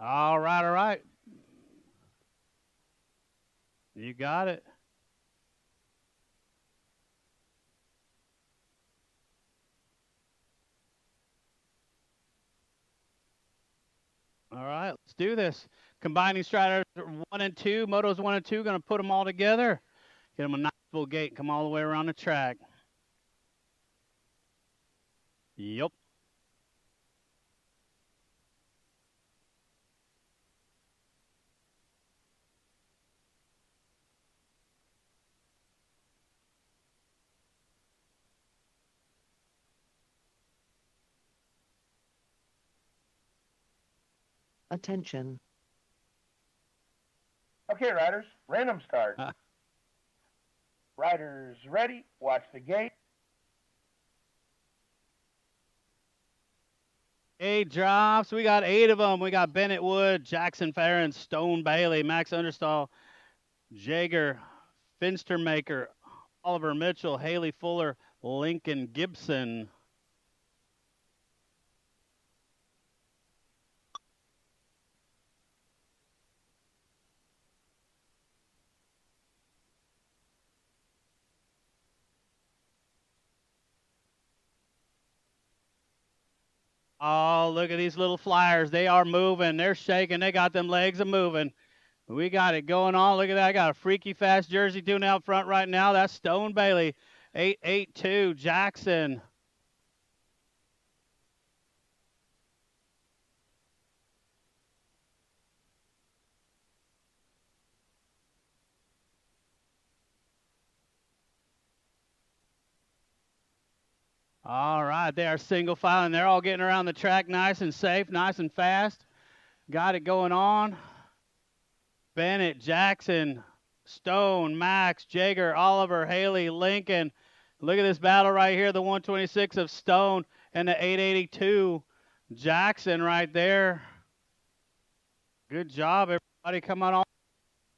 All right, all right. You got it. All right, let's do this. Combining striders 1 and 2, motos 1 and 2, going to put them all together. Get them a nice full gate, come all the way around the track. Yep. Attention. Okay, riders, random start. Uh, Riders ready, watch the gate. Eight drops. We got 8 of them. We got Bennett Wood, Jackson Farron, Stone Bailey, Max Understall, Jaeger, Finstermaker, Oliver Mitchell, Haley Fuller, Lincoln Gibson. Oh, look at these little flyers. They are moving. They're shaking. They got them legs a moving. We got it going on. Look at that. I got a freaky fast jersey tune out front right now. That's Stone Bailey. 882 Jackson. All right, they are single file and they're all getting around the track nice and safe, nice and fast. Got it going on. Bennett, Jackson, Stone, Max, Jaeger, Oliver, Haley, Lincoln. Look at this battle right here, the 126 of Stone and the 882 Jackson right there. Good job, everybody. Come on,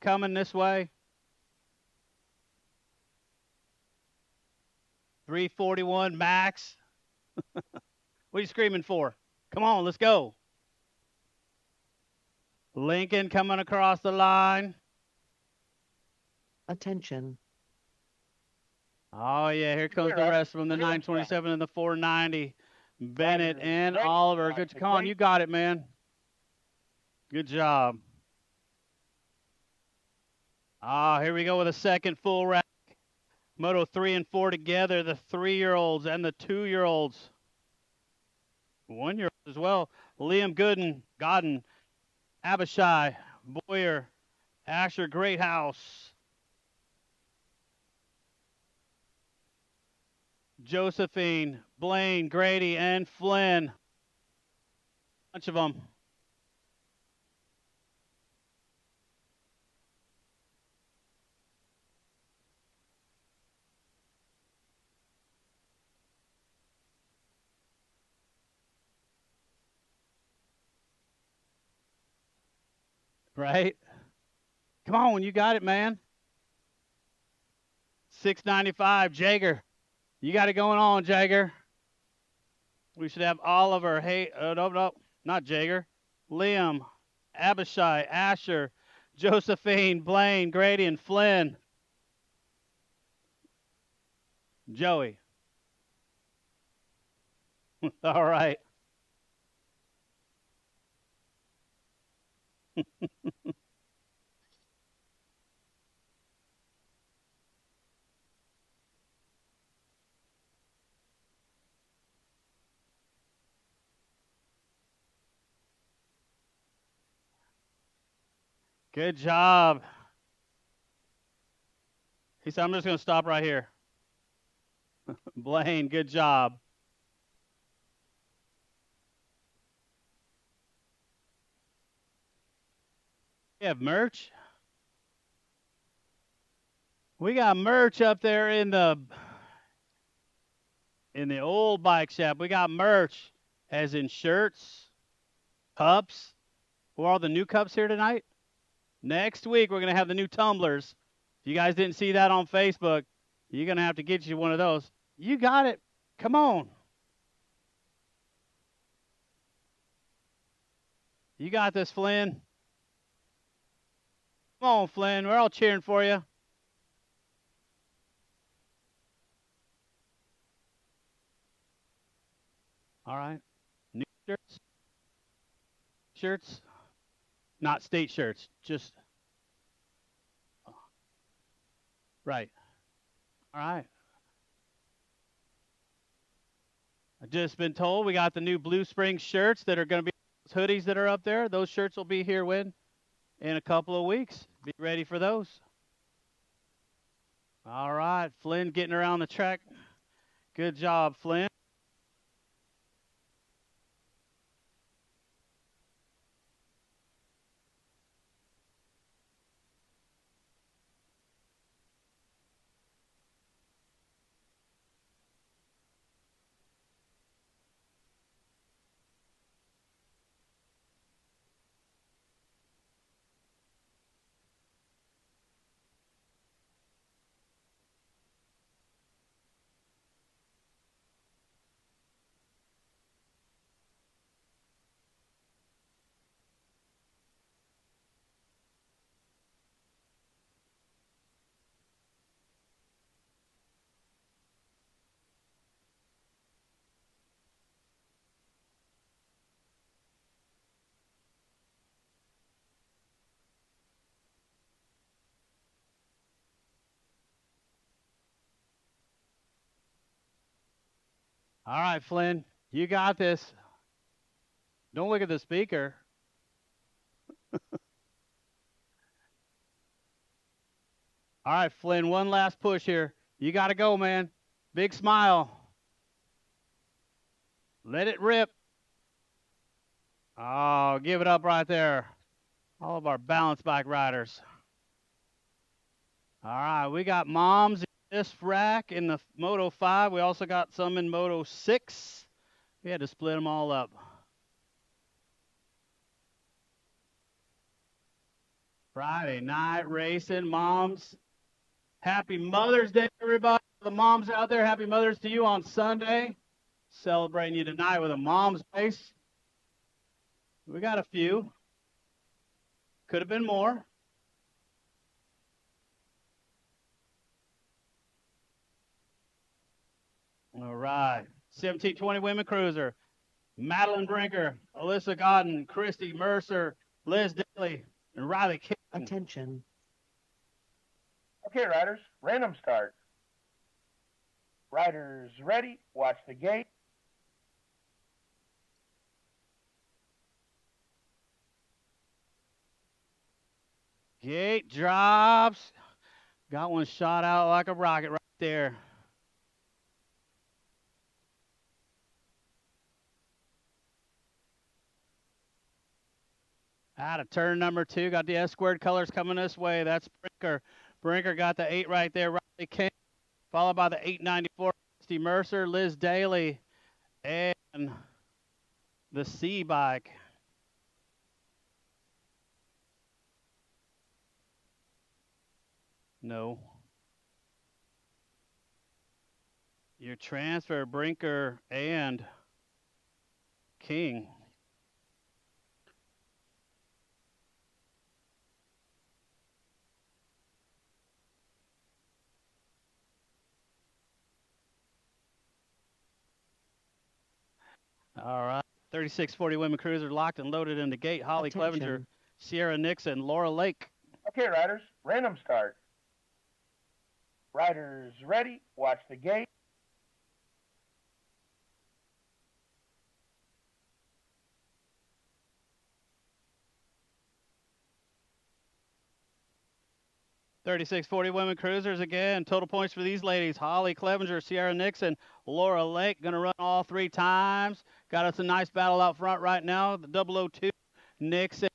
coming this way. 341 Max. What are you screaming for? Come on, let's go. Lincoln coming across the line. Attention. Oh, yeah, here comes the rest from the 927 and the 490. Bennett and Oliver. Good. Come on, you got it, man. Good job. Ah, here we go with a second full rack. Moto 3 and 4 together, the 3-year-olds and the 2-year-olds. 1-year-olds as well. Liam Godden, Abishai, Boyer, Asher Greathouse, Josephine, Blaine, Grady, and Flynn. Bunch of them. Right? Come on, you got it, man. 695, Jaeger. You got it going on, Jaeger. We should have Oliver. Hey, no, not Jaeger. Liam, Abishai, Asher, Josephine, Blaine, Grady, and Flynn. Joey. All right. Good job. He said, I'm just going to stop right here. Blaine, good job. We have merch. We got merch up there in the old bike shop. We got merch, as in shirts, cups. Who are all the new cups here tonight? Next week we're gonna have the new tumblers. If you guys didn't see that on Facebook, you're gonna have to get you one of those. You got it. Come on. You got this, Flynn. Come on, Flynn. We're all cheering for you. All right. New shirts. Shirts. Not state shirts. Just right. All right. I just been told we got the new Blue Spring shirts that are going to be hoodies that are up there. Those shirts will be here in a couple of weeks. Be ready for those. All right, Flynn getting around the track. Good job, Flynn. All right, Flynn, you got this. Don't look at the speaker. All right, Flynn, one last push here. You got to go, man. Big smile. Let it rip. Oh, give it up right there. All of our balance bike riders. All right, we got moms in this rack in the Moto 5. We also got some in Moto 6. We had to split them all up. Friday night racing, moms. Happy Mother's Day, everybody. The moms out there, happy Mother's to you on Sunday. Celebrating you tonight with a mom's race. We got a few. Could have been more. All right. 1720 Women Cruiser. Madeline Brinker, Alyssa Godden, Christy Mercer, Liz Daly, and Riley King. Attention. Okay, riders, random start. Riders ready, watch the gate. Gate drops. Got one shot out like a rocket right there. Out of turn number 2, got the S squared colors coming this way. That's Brinker. Brinker got the 8 right there. Riley King, followed by the 894, Christy Mercer, Liz Daly, and the C bike. No. Your transfer, Brinker and King. All right. 3640 Women Cruiser locked and loaded in the gate. Holly Clevenger, Attention. Sierra Nixon, Laura Lake. Okay, riders, random start. Riders ready, watch the gate. 3640 Women Cruisers again. Total points for these ladies. Holly Clevenger, Sierra Nixon, Laura Lake. Going to run all 3 times. Got us a nice battle out front right now. The 002 Nixon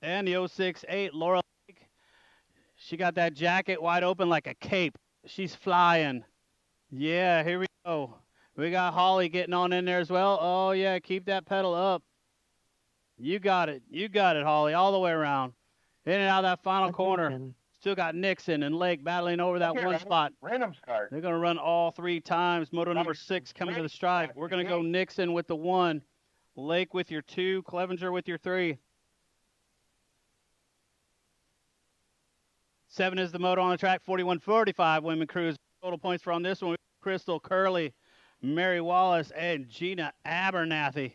and the 068 Laura Lake. She got that jacket wide open like a cape. She's flying. Yeah, here we go. We got Holly getting on in there as well. Oh, yeah, keep that pedal up. You got it. You got it, Holly, all the way around. In and out of that final corner. Attention. Still got Nixon and Lake battling over that Okay, one riders, spot. random start. They're going to run all 3 times. Moto number 6 coming to the stripe. We're going to go Nixon with the 1. Lake with your 2, Clevenger with your 3. 7 is the moto on the track, 41-45 women cruise. Total points for on this one, Crystal Curley, Mary Wallace, and Gina Abernathy.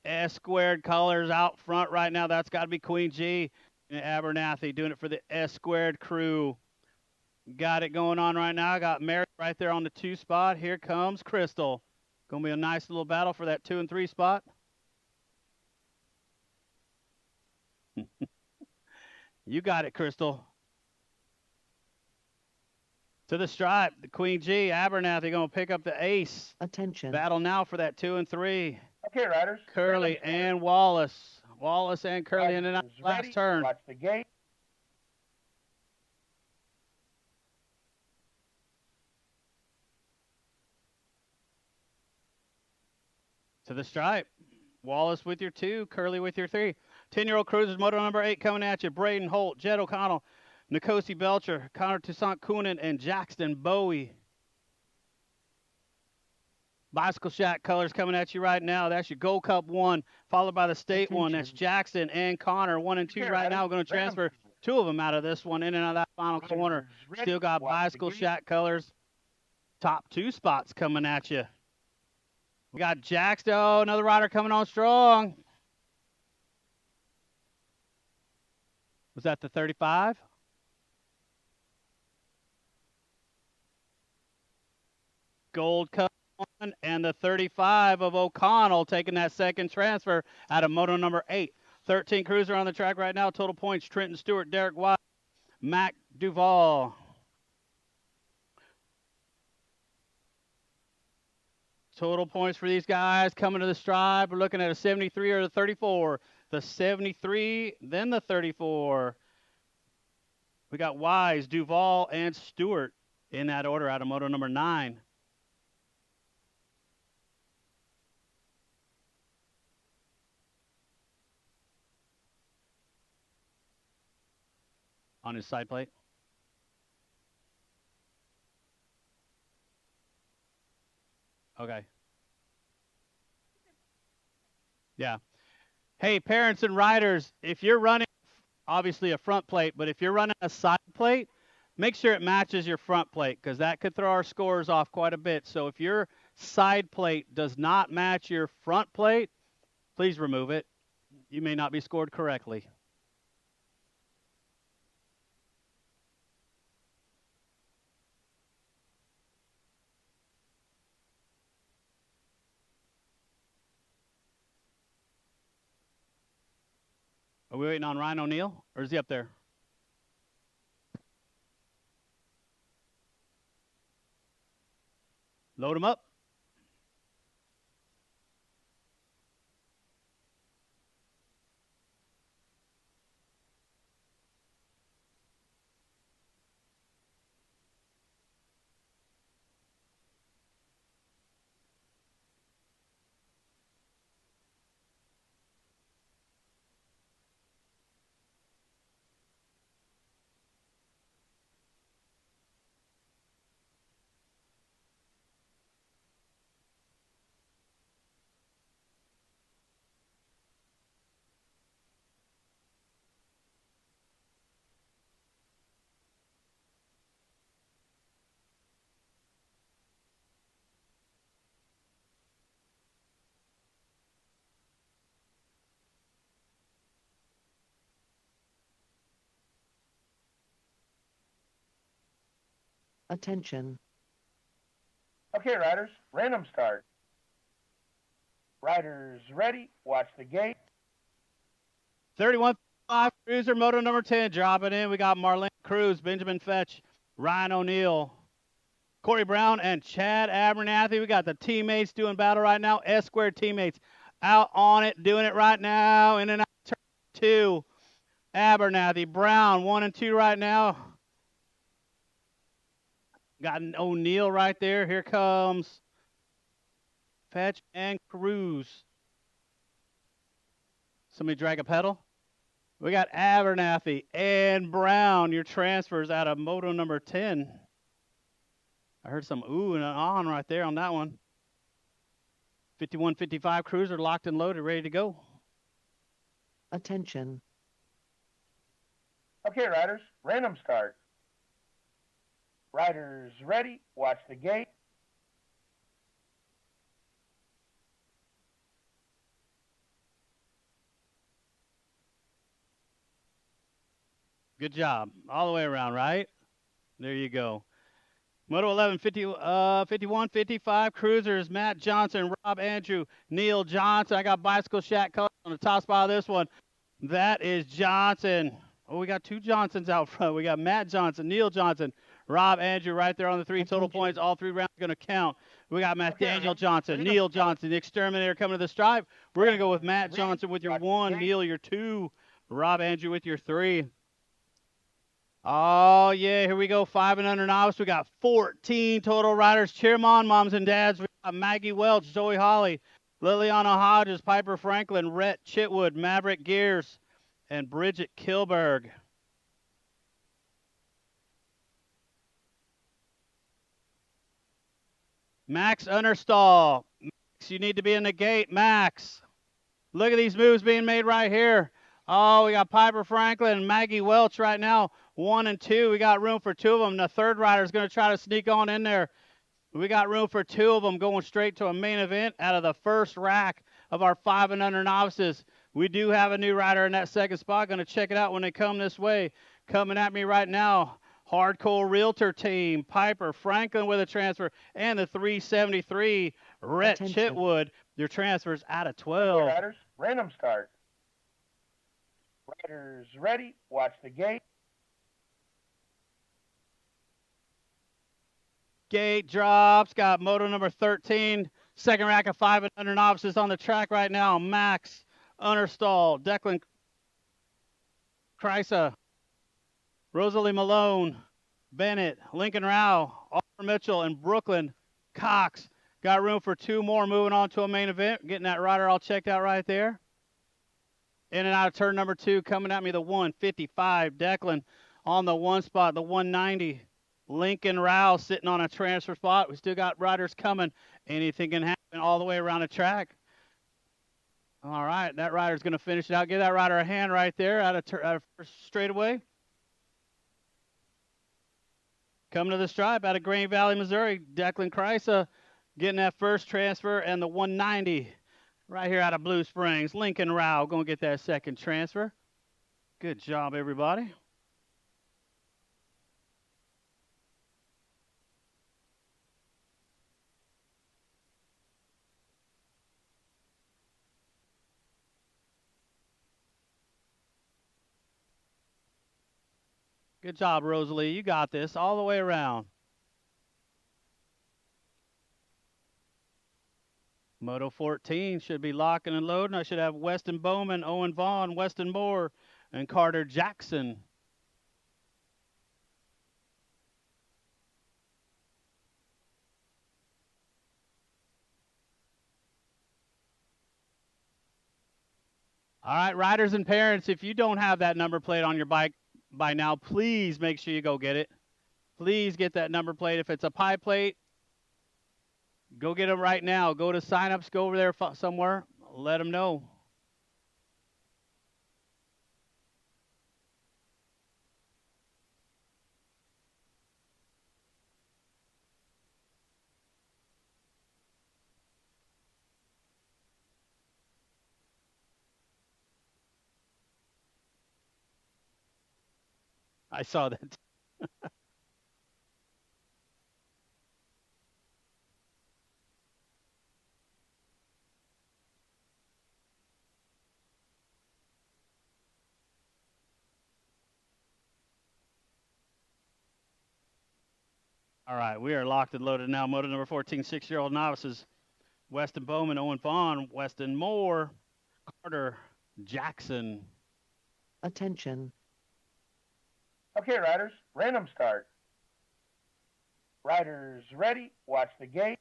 S squared colors out front right now. That's got to be Queen G. Abernathy doing it for the S squared crew. Got it going on right now. I got Mary right there on the 2 spot. Here comes Crystal. Going to be a nice little battle for that 2 and 3 spot. You got it, Crystal. To the stripe, the Queen G, Abernathy going to pick up the ace. Attention. Battle now for that 2 and 3. Okay, riders. Curley and Wallace. Wallace and Curley in the last turn. Watch the gate. To the stripe. Wallace with your 2, Curley with your 3. 10-year-old cruisers, moto number 8 coming at you. Braden Holt, Jed O'Connell, Nikosi Belcher, Connor Toussaint Coonan, and Jackson Bowie. Bicycle Shack colors coming at you right now. That's your Gold Cup 1, followed by the State 1. That's Jackson and Connor, 1 and 2 right now. We're going to transfer 2 of them out of this one, in and out of that final corner. Still got Bicycle Shack colors. Top 2 spots coming at you. We got Jackson. Oh, another rider coming on strong. Was that the 35? Gold Cup 1 and the 35 of O'Connell taking that second transfer out of moto number 8. 13 cruiser on the track right now. Total points, Trenton Stewart, Derek White, Mac Duval. Total points for these guys coming to the stripe. We're looking at a 73 or a 34. The 73, then the 34. We got Wise, Duval, and Stewart in that order out of moto number 9. On his side plate. Okay. Yeah. Hey, parents and riders, if you're running obviously a front plate, but if you're running a side plate, make sure it matches your front plate because that could throw our scores off quite a bit. So if your side plate does not match your front plate, please remove it. You may not be scored correctly. Are we waiting on Ryan O'Neill, or is he up there? Load him up. Attention. Okay, riders, random start. Riders ready, watch the gate. 31-5 cruiser, moto number 10, dropping in. We got Marlene Cruz, Benjamin Fetch, Ryan O'Neill, Corey Brown, and Chad Abernathy. We got the teammates doing battle right now. S squared teammates out on it, doing it right now. In and out, turn 2. Abernathy, Brown, 1 and 2 right now. Got an O'Neill right there. Here comes Fetch and Cruz. Somebody drag a pedal. We got Abernathy and Brown, your transfers out of moto number 10. I heard some ooh and an on right there on that one. 51-55 cruiser locked and loaded, ready to go. Attention. Okay, riders, random start. Riders ready, watch the gate. Good job. All the way around, right? There you go. Moto 11, 51, 55 cruisers, Matt Johnson, Rob Andrew, Neil Johnson. I got Bicycle Shack colors on the top spot of this one. That is Johnson. Oh, we got two Johnsons out front. We got Matt Johnson, Neil Johnson, Rob Andrew right there on the three. Total Attention. points, all 3 rounds going to count. We got Matt Okay, Daniel ready? Johnson, Ready? Neil Johnson, the Exterminator coming to the stripe. We're going to go with Matt Ready? Johnson with your Watch the 1, gate. Neil your 2, Rob Andrew with your 3. Oh, yeah, here we go. 5 and under novice. We got 14 total riders. Cheer 'em on, moms and dads. We got Maggie Welch, Zoe Holly, Liliana Hodges, Piper Franklin, Rhett Chitwood, Maverick Gears, and Bridget Kilberg. Max Understall. Max, you need to be in the gate, Max. Look at these moves being made right here. Oh, we got Piper Franklin and Maggie Welch right now, 1 and 2. We got room for 2 of them. The third rider is going to try to sneak on in there. We got room for 2 of them going straight to a main event out of the first rack of our 5 and under novices. We do have a new rider in that second spot. Going to check it out when they come this way. Coming at me right now, Hardcore Realtor Team, Piper Franklin with a transfer, and the 373, Rhett Attention. Chitwood. Your transfers out of Okay, 12. riders, random start. Riders ready, watch the gate. Gate drops. Got moto number 13. Second rack of 5 and under novices on the track right now. Max Understall, Declan Kreisa, Rosalie Malone, Bennett, Lincoln Rao, Oliver Mitchell, and Brooklyn Cox. Got room for 2 more moving on to a main event. Getting that rider all checked out right there. In and out of turn number 2, coming at me, the 155. Declan on the 1 spot, the 190. Lincoln Rao sitting on a transfer spot. We still got riders coming. Anything can happen all the way around the track. All right, that rider's going to finish it out. Give that rider a hand right there out of first straightaway. Coming to the stripe out of Green Valley, Missouri, Declan Kreisa getting that first transfer, and the 190 right here out of Blue Springs. Lincoln Rao going to get that second transfer. Good job, everybody. Good job, Rosalie. You got this all the way around. Moto 14 should be locking and loading. I should have Weston Bowman, Owen Vaughn, Weston Moore, and Carter Jackson. All right, riders and parents, if you don't have that number plate on your bike by now, please make sure you go get it. Please get that number plate. If it's a pie plate, go get them right now. Go to signups, go over there somewhere, let them know. I saw that. All right, we are locked and loaded now. Moto number 14, 6-year-old novices. Weston Bowman, Owen Vaughn, Weston Moore, Carter Jackson. Attention. Okay, riders, random start. Riders ready, watch the gate.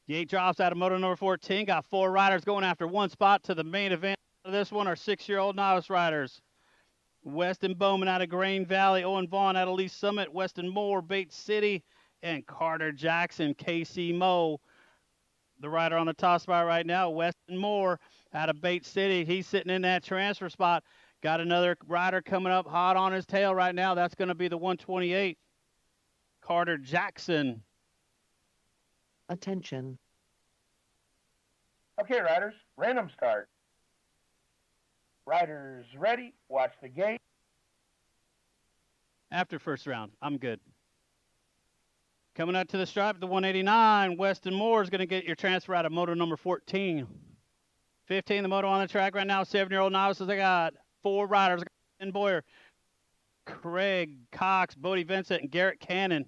Gate drops out of moto number 14. Got 4 riders going after 1 spot to the main event. This one are 6-year-old novice riders. Weston Bowman out of Green Valley, Owen Vaughn out of Lee Summit, Weston Moore, Bates City, and Carter Jackson. Casey Moe, the rider on the top spot right now. Weston Moore out of Bait City. He's sitting in that transfer spot. Got another rider coming up hot on his tail right now. That's going to be the 128, Carter Jackson. Attention. Okay, riders, random start. Riders ready, watch the gate. After first round, I'm good. Coming out to the stripe, the 189, Weston Moore is going to get your transfer out of moto number 14. 15, the moto on the track right now, 7-year-old novices. I got 4 riders. Ben Boyer, Craig Cox, Bodie Vincent, and Garrett Cannon.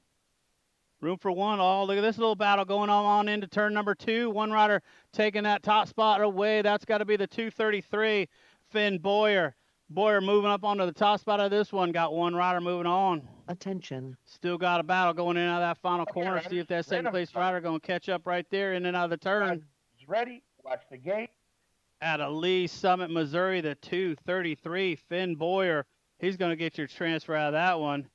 Room for one. Oh, look at this little battle going on into turn number 2. One rider taking that top spot away. That's got to be the 233, Finn Boyer. Boyer moving up onto the top spot of this one. Got one rider moving on. Attention. Still got a battle going in and out of that final Okay, corner. riders, See if that second random place start. rider going to catch up right there in and out of the turn. Riders ready, watch the gate. Out of Lee Summit, Missouri, the 233, Finn Boyer. He's going to get your transfer out of that one.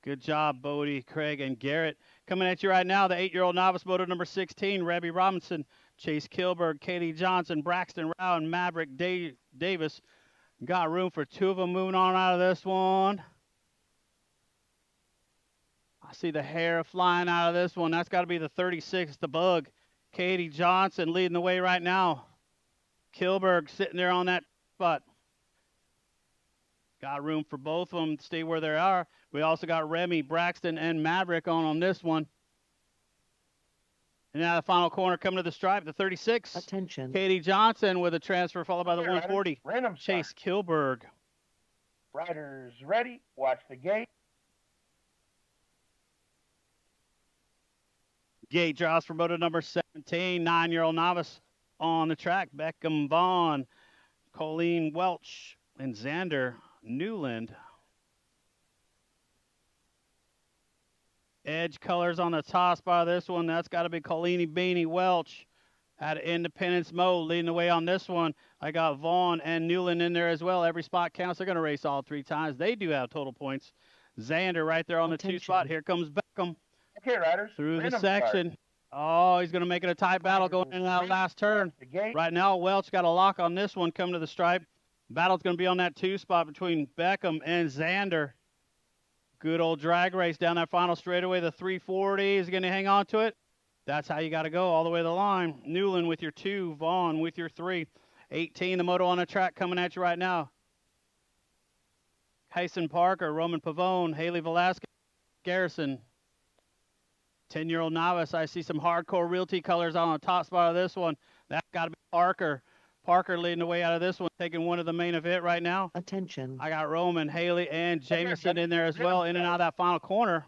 Good job, Bodie, Craig, and Garrett. Coming at you right now, the 8-year-old novice moto number 16, Rebby Robinson, Chase Kilberg, Katie Johnson, Braxton Rao, and Maverick Davis. Got room for 2 of them moving on out of this one. I see the hair flying out of this one. That's got to be the 36, the Bug. Katie Johnson leading the way right now. Kilberg sitting there on that spot. Got room for both of them to stay where they are. We also got Remy, Braxton, and Maverick on this one. And now the final corner coming to the stripe, the 36. Attention. Katie Johnson with a transfer followed by the Okay, riders, 140. random start. Chase Kilberg. Riders ready, watch the gate. Gate draws for moto number 17, 9-year-old novice on the track. Beckham Vaughn, Colleen Welch, and Xander Newland. Edge colors on the top spot of this one. That's got to be Colleen Beanie Welch out of Independence Mo leading the way on this one. I got Vaughn and Newland in there as well. Every spot counts. They're going to race all 3 times. They do have total points. Xander right there on the 2 spot. Here comes Beckham Okay, riders, through the random section. start. Oh, he's going to make it a tight battle going in that last turn. Watch the gate. Right now, Welch got a lock on this one coming to the stripe. Battle's going to be on that 2 spot between Beckham and Xander. Good old drag race down that final straightaway. The 340 is going to hang on to it. That's how you got to go all the way to the line. Newland with your 2, Vaughn with your 3. 18, the moto on the track coming at you right now. Hyson Parker, Roman Pavone, Haley Velasquez, Garrison. 10-year-old novice. I see some hardcore realty colors on the top spot of this one. That's got to be Parker. Parker leading the way out of this one, taking one of the main event right now. Attention. I got Roman, Haley, and Jameson in there as well, in and out of that final corner.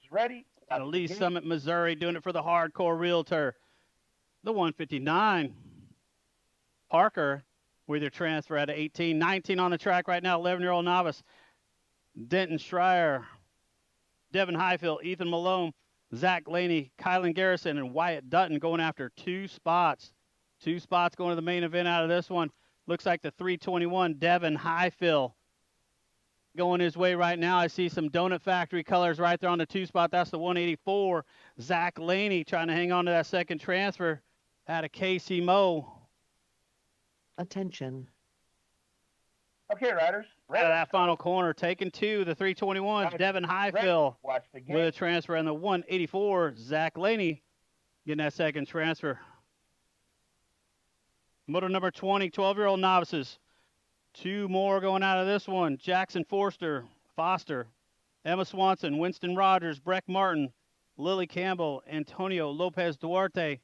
Ready, Out of watch Lee the gate. Summit, Missouri, doing it for the hardcore realtor. The 159. Parker with your transfer out of 18. 19 on the track right now, 11-year-old novice. Denton Schreier, Devin Highfield, Ethan Malone, Zach Laney, Kylan Garrison, and Wyatt Dutton going after 2 spots. 2 spots going to the main event out of this one. Looks like the 321, Devin Highfield, going his way right now. I see some Donut Factory colors right there on the 2 spot. That's the 184. Zach Laney trying to hang on to that second transfer out of Casey Moe. Attention. Okay, riders, Out of ready. that final corner, taking 2, the 321, Devin Highfield Watch the gate. with a transfer, and the 184, Zach Laney getting that second transfer. Moto number 20, 12-year-old novices. 2 more going out of this one. Jackson Foster, Emma Swanson, Winston Rogers, Breck Martin, Lily Campbell, Antonio Lopez Duarte.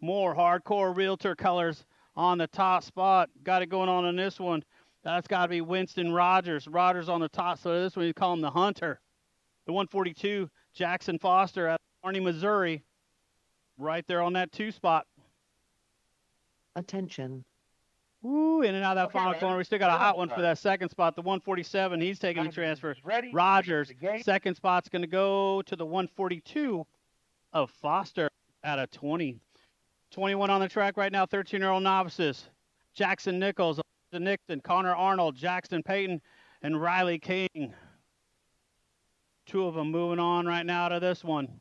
More hardcore realtor colors on the top spot. Got it going on in this one. That's got to be Winston Rogers. Rogers on the top, so this one you call him the Hunter. The 142, Jackson Foster out of Kearney, Missouri. Right there on that 2 spot. Attention. Ooh, in and out of that Okay, final ready? corner. We still got a Random hot one for start. that second spot. The 147, he's taking the Riders transfer. ready, Rogers, watch the gate. second spot's going to go to the 142 of Foster out of 20. 21 on the track right now, 13-year-old novices. Jackson Nichols, Elijah Nixon, Connor Arnold, Jackson Payton, and Riley King. Two of them moving on right now to this one.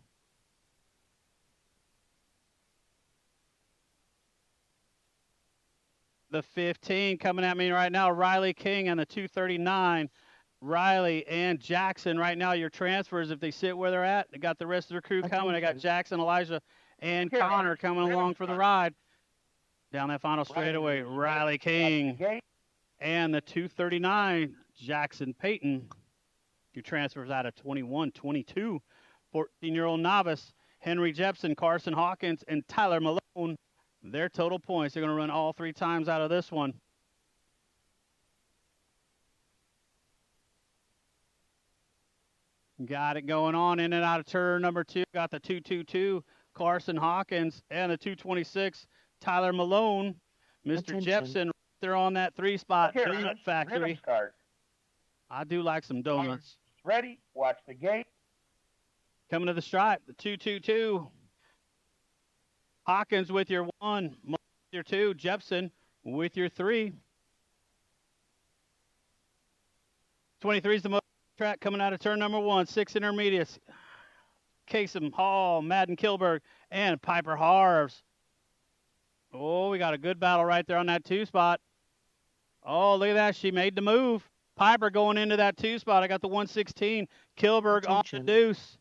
The 15 coming at me right now, Riley King and the 239. Riley and Jackson right now, your transfers, if they sit where they're at, they got the rest of their crew coming. They got Attention. Jackson, Elijah, and Okay, Connor riders, coming random along for the start. ride. Down that final straightaway, Riders, Riley ready, watch the King gate. and the 239, Jackson Payton. Your transfers out of 21, 22. 14-year-old novice, Henry Jepson, Carson Hawkins, and Tyler Malone. Their total points, they're going to run all 3 times out of this one. Got it going on in and out of turn number 2. Got the 222, Carson Hawkins, and the 226, Tyler Malone. Mr. Attention. Jepson, they're on that 3 spot, Okay, Donut riders, Factory. random start. I do like some donuts. Ready, watch the gate. Coming to the stripe, the 222. Hawkins with your 1, Malone with your 2, Jepson with your 3. 23 is the motor track coming out of turn number 1, 6 intermediates. Kasem, Hall, Madden Kilberg, and Piper Harves. Oh, we got a good battle right there on that 2 spot. Oh, look at that. She made the move. Piper going into that 2 spot. I got the 116. Kilberg on the Attention. deuce.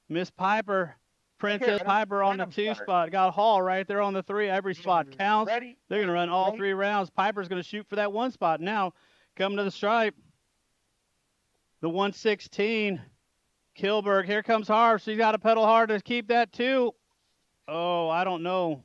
Miss Piper. Princess random- Piper on the random 2 start. spot. Got Hall right there on the 3. Every spot counts. Ready, They're going to run all gate. 3 rounds. Piper's going to shoot for that 1 spot now. Coming to the stripe. The 116. Kilberg. Here comes Harv. She's got to pedal hard to keep that 2. Oh, I don't know.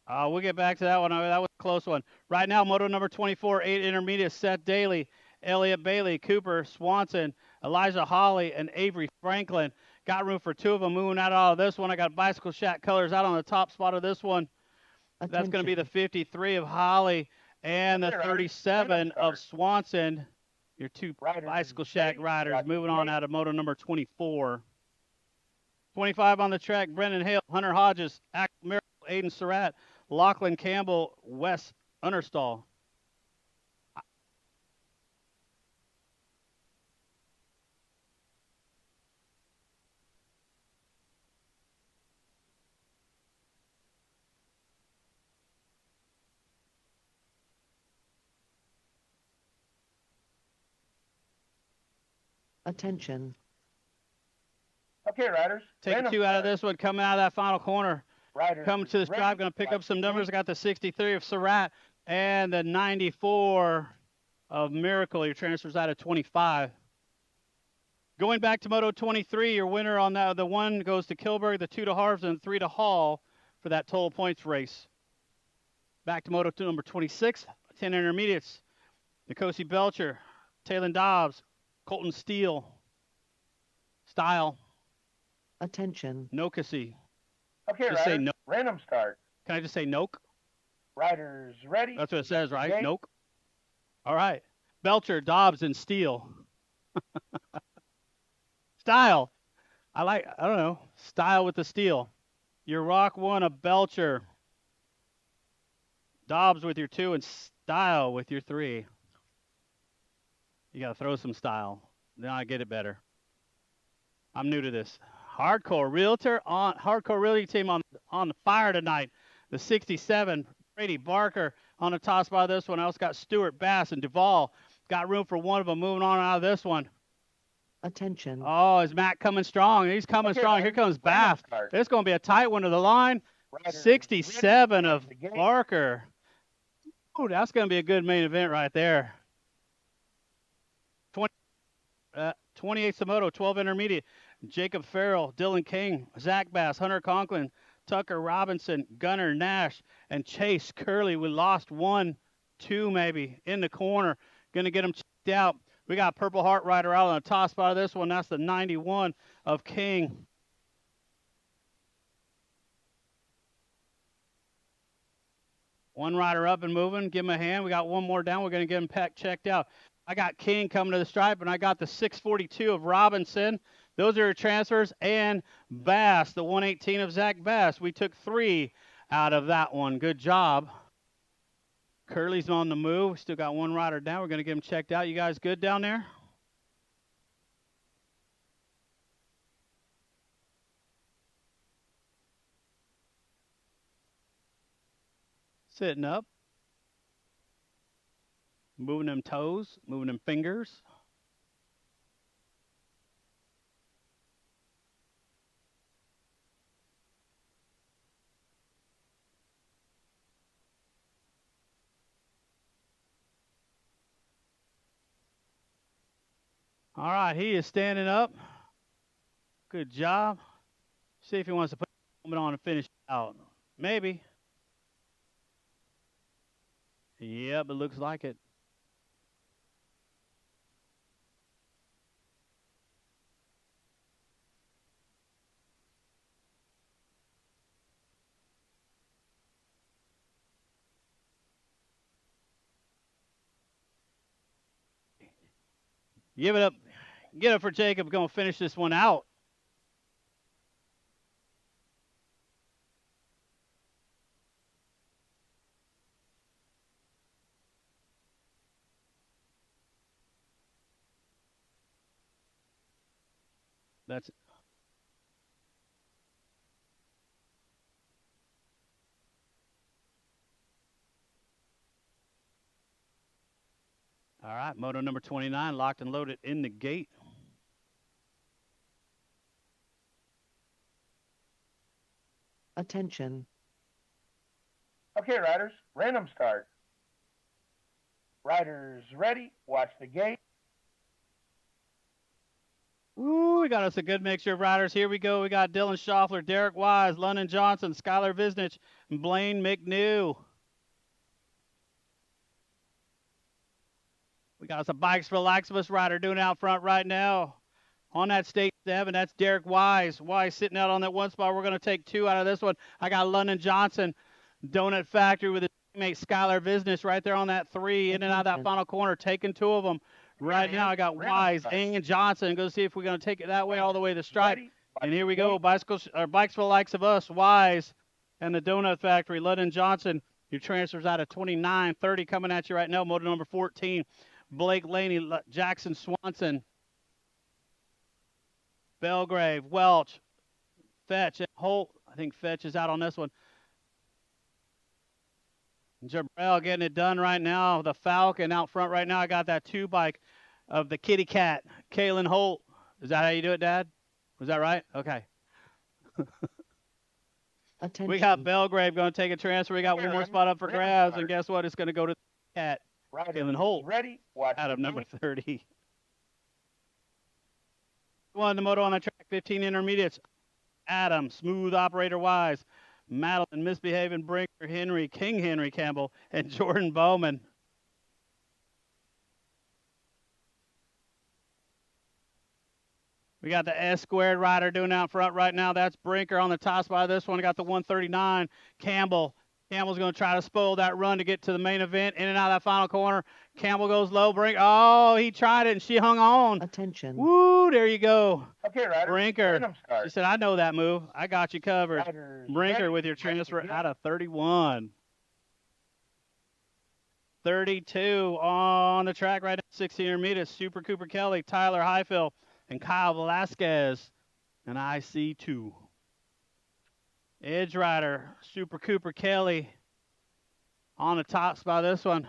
We'll get back to that one. That was a close one. Right now, moto number 24, 8 intermediate, Seth Daly, Elliott Bailey, Cooper Swanson, Elijah Hawley, and Avery Franklin. Got room for 2 of them moving out of this one. I got Bicycle Shack Colors out on the top spot of this one. That's going to be the 53 of Holly and the Okay, riders, 37 random of start. Swanson. Your 2 Riders, Bicycle Shack ready, riders watch the moving on gate. out of moto number 24. 25 on the track, Brendan Hale, Hunter Hodges, Axel Miracle, Aiden Surratt, Lachlan Campbell, Wes Understall. Attention. Okay, riders. Take random 2 out of start. this one, coming out of that final corner. Riders, Coming to the stripe, ready, going to pick watch up some the numbers. I gate. got the 63 of Surratt and the 94 of Miracle. Your transfers out of 25. Going back to Moto 23, your winner on that, the 1 goes to Kilberg, the 2 to Harves, and 3 to Hall for that total points race. Back to Moto 2, number 26, 10 intermediates. Nikosi Belcher, Taylor Dobbs, Colton Steele, Style, Attention. Nokasi. Okay, Just say riders. no. Random start. Can I just say Noke? Riders, ready. That's what it says, right? Gate. Noke. All right. Belcher, Dobbs, and Steele. Style. I don't know. Style with the steel. Your Rock 1 of Belcher. Dobbs with your 2 and Style with your 3. You got to throw some style. Then I get it better. I'm new to this. Hardcore Realty team on the fire tonight. The 67, Brady Barker on the top spot of this one. I also got Stuart Bass and Duvall. Got room for 1 of them moving on out of this one. Attention. Oh, is Matt coming strong? He's coming Okay, strong. Here riders, comes random Bass. start. It's going to be a tight one to the line. Riders, 67 ready, of watch the gate. Barker. Ooh, that's going to be a good main event right there. 28 Samoto, 12 intermediate. Jacob Farrell, Dylan King, Zach Bass, Hunter Conklin, Tucker Robinson, Gunnar Nash, and Chase Curley. We lost 1, 2 maybe in the corner. Going to get them checked out. We got Purple Heart Rider out on the top spot of this one. That's the 91 of King. One rider up and moving. Give him a hand. We got 1 more down. We're going to get him checked out. I got King coming to the stripe, and I got the 642 of Robinson. Those are your transfers. And Bass, the 118 of Zach Bass. We took 3 out of that one. Good job. Curly's on the move. Still got one rider down. We're going to get him checked out. You guys good down there? Sitting up. Moving them toes. Moving them fingers. All right, he is standing up. Good job. See if he wants to put the helmet on and finish out. Maybe. Yep, it looks like it. Give it up. Get it for Jacob. Going to finish this one out. That's all right. Moto number 29 locked and loaded in the gate. Attention. Okay, riders, random start. Riders ready, watch the gate. Ooh, we got us a good mixture of riders. Here we go. We got Dylan Schaffler, Derek Wise, London Johnson, Skylar Visnich, and Blaine McNew. We got us a Bikes for Laxibus rider doing it out front right now. On that stage 7, that's Derek Wise. Wise sitting out on that one spot. We're going to take 2 out of this one. I got London Johnson, Donut Factory with his teammate Skylar Visnich right there on that 3, in and out of that final corner, taking 2 of them. Right now, I got Wise and Johnson. Go see if we're going to take it that way all the way to the stripe. And here we go. Bikes for the likes of us, Wise and the Donut Factory, London Johnson. Your transfers out of 29-30 coming at you right now. Motor number 14, Blake Laney, Jackson Swanson, Belgrave, Welch, Fetch, and Holt. I think Fetch is out on this one. Jabrell getting it done right now. The Falcon out front right now. I got that 2 bike of the Kitty Cat, Kalen Holt. Is that how you do it, Dad? Was that right? Okay. Attention. We got Belgrave going to take a transfer. We got one more spot up for grabs, and guess what? It's going to go to the Cat, Kalen Holt, ready, watch out of the number gate. 30. One the moto on the track, 15 intermediates. Adam, smooth operator Wise, Madeline, misbehaving Brinker, Henry, King Henry Campbell, and Jordan Bowman. We got the S squared rider doing out front right now. That's Brinker on the top spot of this one. We got the 139, Campbell. Campbell's going to try to spoil that run to get to the main event. In and out of that final corner. Campbell goes low. Oh, he tried it, and she hung on. Attention. Woo, there you go. Okay, riders, Brinker. random start. She said, I know that move. I got you covered. Riders Brinker ready, with your watch the transfer gate. out of 31. 32 on the track right now. 16 intermediate. Super Cooper Kelly, Tyler Highfill, and Kyle Velasquez. And IC2. Edge Rider, Super Cooper Kelly on the top spot of this one.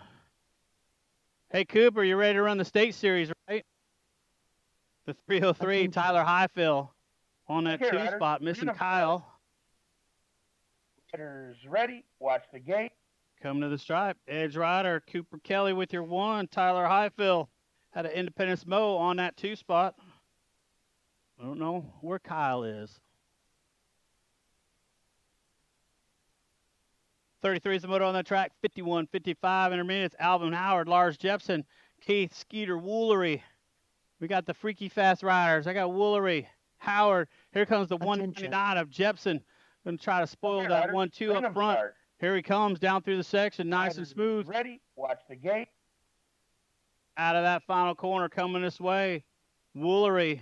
Hey, Cooper, you ready to run the state series, right? The 303, Tyler Highfill on that 2 riders, spot, missing random Kyle. Riders ready, watch the gate. Coming to the stripe. Edge Rider, Cooper Kelly with your 1. Tyler Highfill had an Independence Mo on that 2 spot. I don't know where Kyle is. 33 is the motor on the track. 51, 55 intermediates. Alvin Howard, Lars Jepson, Keith Skeeter, Woolery. We got the freaky fast riders. I got Woolery, Howard. Here comes the 199 of Jepson. Going to try to spoil that 1-2 up front. Start. Here he comes down through the section, nice and smooth. Ready, watch the gate. Out of that final corner coming this way. Woolery.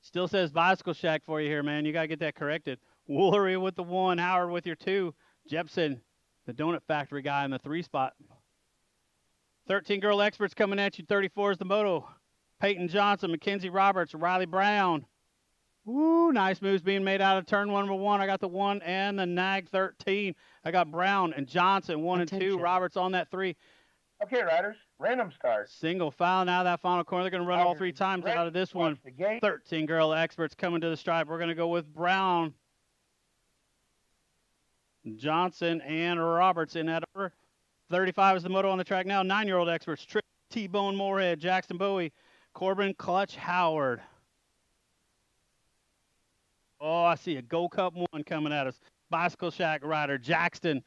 Still says Bicycle Shack for you here, man. You got to get that corrected. Woolery with the 1, Howard with your 2, Jepson, the Donut Factory guy in the 3 spot. 13 girl experts coming at you. 34 is the moto. Peyton Johnson, Mackenzie Roberts, Riley Brown. Woo, nice moves being made out of turn number 1. I got the 1 and the nag 13. I got Brown and Johnson, 1 and 2. Attention. Roberts on that 3. Okay, riders, random start. Single file now, that final corner. They're going to run all 3 times Ready, out of this watch one. the gate. 13 girl experts coming to the stripe. We're going to go with Brown, Johnson, and Roberts in that order. 35 is the moto on the track now. 9-year-old experts. Trick, T-Bone Moorhead, Jackson Bowie, Corbin Clutch Howard. Oh, I see a Gold Cup 1 coming at us. Bicycle Shack rider, Jackson,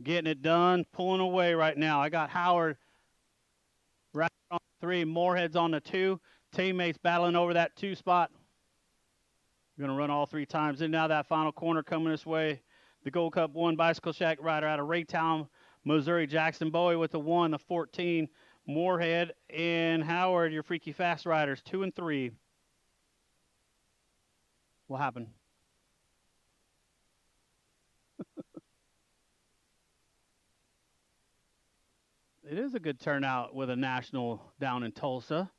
getting it done, pulling away right now. I got Howard right on 3, Moorhead's on the 2. Teammates battling over that 2 spot. We're going to run all 3 times. And now that final corner coming this way. The Gold Cup 1 Bicycle Shack rider out of Raytown, Missouri, Jackson Bowie with the 1, the 14, Moorhead, and Howard, your freaky fast riders, 2 and 3. What happened? It is a good turnout with a national down in Tulsa.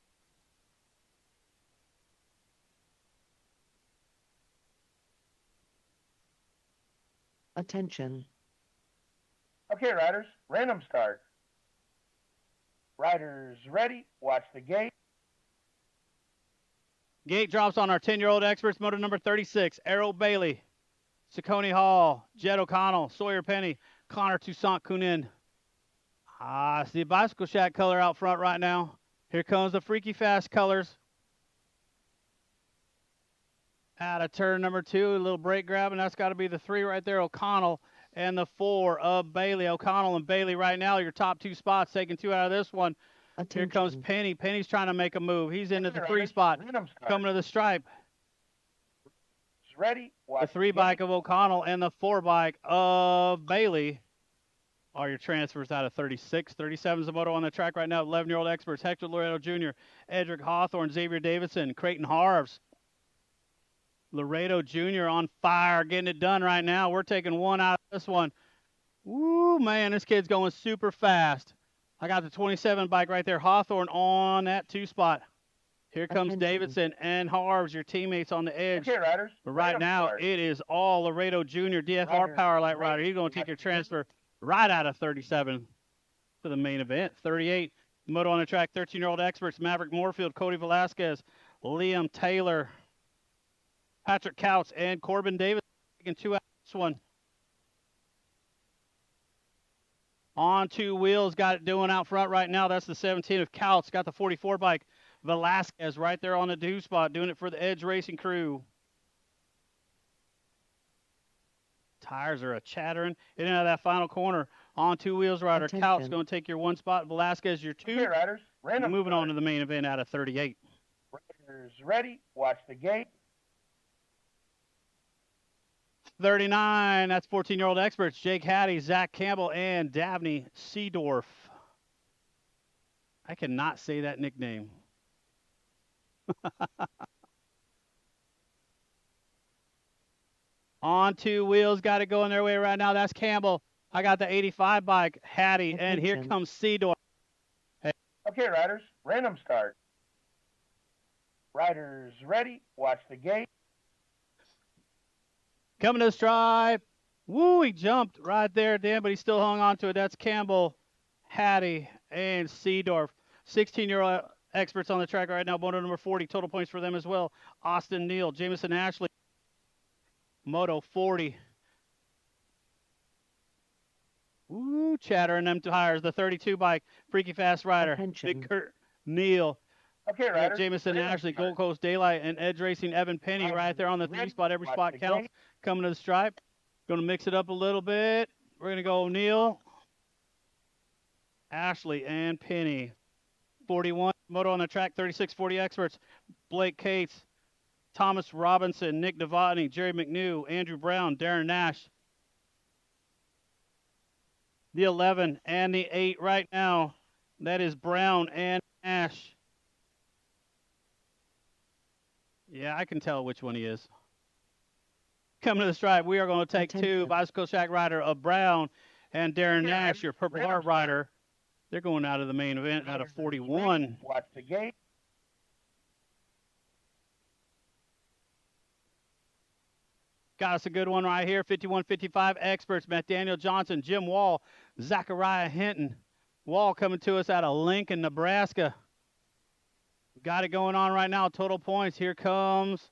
Attention. Okay, riders, random start. Riders ready, watch the gate. Gate drops on our 10-year-old experts, motor number 36, Errol Bailey, Saccone Hall, Jed O'Connell, Sawyer Penny, Connor Toussaint Kunin. I see Bicycle Shack color out front right now. Here comes the freaky fast colors. Out of turn number 2, a little brake grab, and that's got to be the 3 right there, O'Connell, and the 4 of Bailey. O'Connell and Bailey right now, your top 2 spots, taking 2 out of this one. Attention. Here comes Penny. Penny's trying to make a move. He's into the Okay, 3 riders, spot, random start. coming to the stripe. Ready, watch The 3 gate. bike of O'Connell and the 4 bike of Bailey are your transfers out of 36. 37 is the moto on the track right now. 11-year-old experts, Hector Loreto Jr., Edric Hawthorne, Xavier Davidson, Creighton Harves. Loreto Jr. on fire, getting it done right now. We're taking 1 out of this one. Woo, man, this kid's going super fast. I got the 27 bike right there. Hawthorne on that 2 spot. Here comes Attention. Davidson and Harves, your teammates on the edge. Okay, riders, But right random now, start. it is all Laredo Jr., DFR Riders, Power Light ready, rider. He's going to take watch your the transfer right out of 37 for the main event. 38, moto on the track, 13-year-old experts, Maverick Moorfield, Cody Velasquez, Liam Taylor, Patrick Couts, and Corbin Davis taking 2 out of this one. On 2 wheels, got it doing out front right now. That's the 17 of Couts. Got the 44 bike. Velasquez right there on the 2 spot, doing it for the Edge Racing crew. Tires are a chattering. In and out of that final corner. On 2 wheels rider. Couts Attention. going to take your 1 spot. Velasquez your 2. Okay, riders, random Moving start. on to the main event out of 38. Riders ready, watch the gate. 39, that's 14-year-old experts. Jake Hattie, Zach Campbell, and Dabney Seedorf. I cannot say that nickname. On 2 wheels, got it going their way right now. That's Campbell. I got the 85 bike, Hattie, and here Attention. comes Seedorf. Okay, riders, random start. Riders ready, watch the gate. Coming to the stripe. Woo, he jumped right there at the end, but he still hung on to it. That's Campbell, Hattie, and Seedorf. 16-year-old experts on the track right now. Moto number 40. Total points for them as well. Austin Neal, Jameson Ashley. Moto 40. Woo, chattering them tires. The 32 bike. Freaky Fast Rider. Attention. Big Kurt Neal. Okay, We got riders, Jameson random Ashley, start. Gold Coast Daylight, and Edge Racing Evan Penny Riders right there on the 3 ready, spot. Every watch spot the counts. gate. Coming to the stripe. Going to mix it up a little bit. We're going to go Neal, Ashley, and Penny. 41, moto on the track, 3640 experts. Blake Cates, Thomas Robinson, Nick Novotny, Jerry McNew, Andrew Brown, Darren Nash. The 11 and the 8 right now. That is Brown and Nash. Yeah, I can tell which one he is. Coming to the stripe, we are going to take two. Attention. Bicycle Shack rider of Brown and Darren Nash, your Purple Red Heart flag. rider. They're going out of the main event out of Riders ready. 41. Watch the gate. Got us a good one right here. 51-55 experts. Matt Daniel Johnson, Jim Wall, Zachariah Hinton. Wall coming to us out of Lincoln, Nebraska. Got it going on right now. Total points. Here comes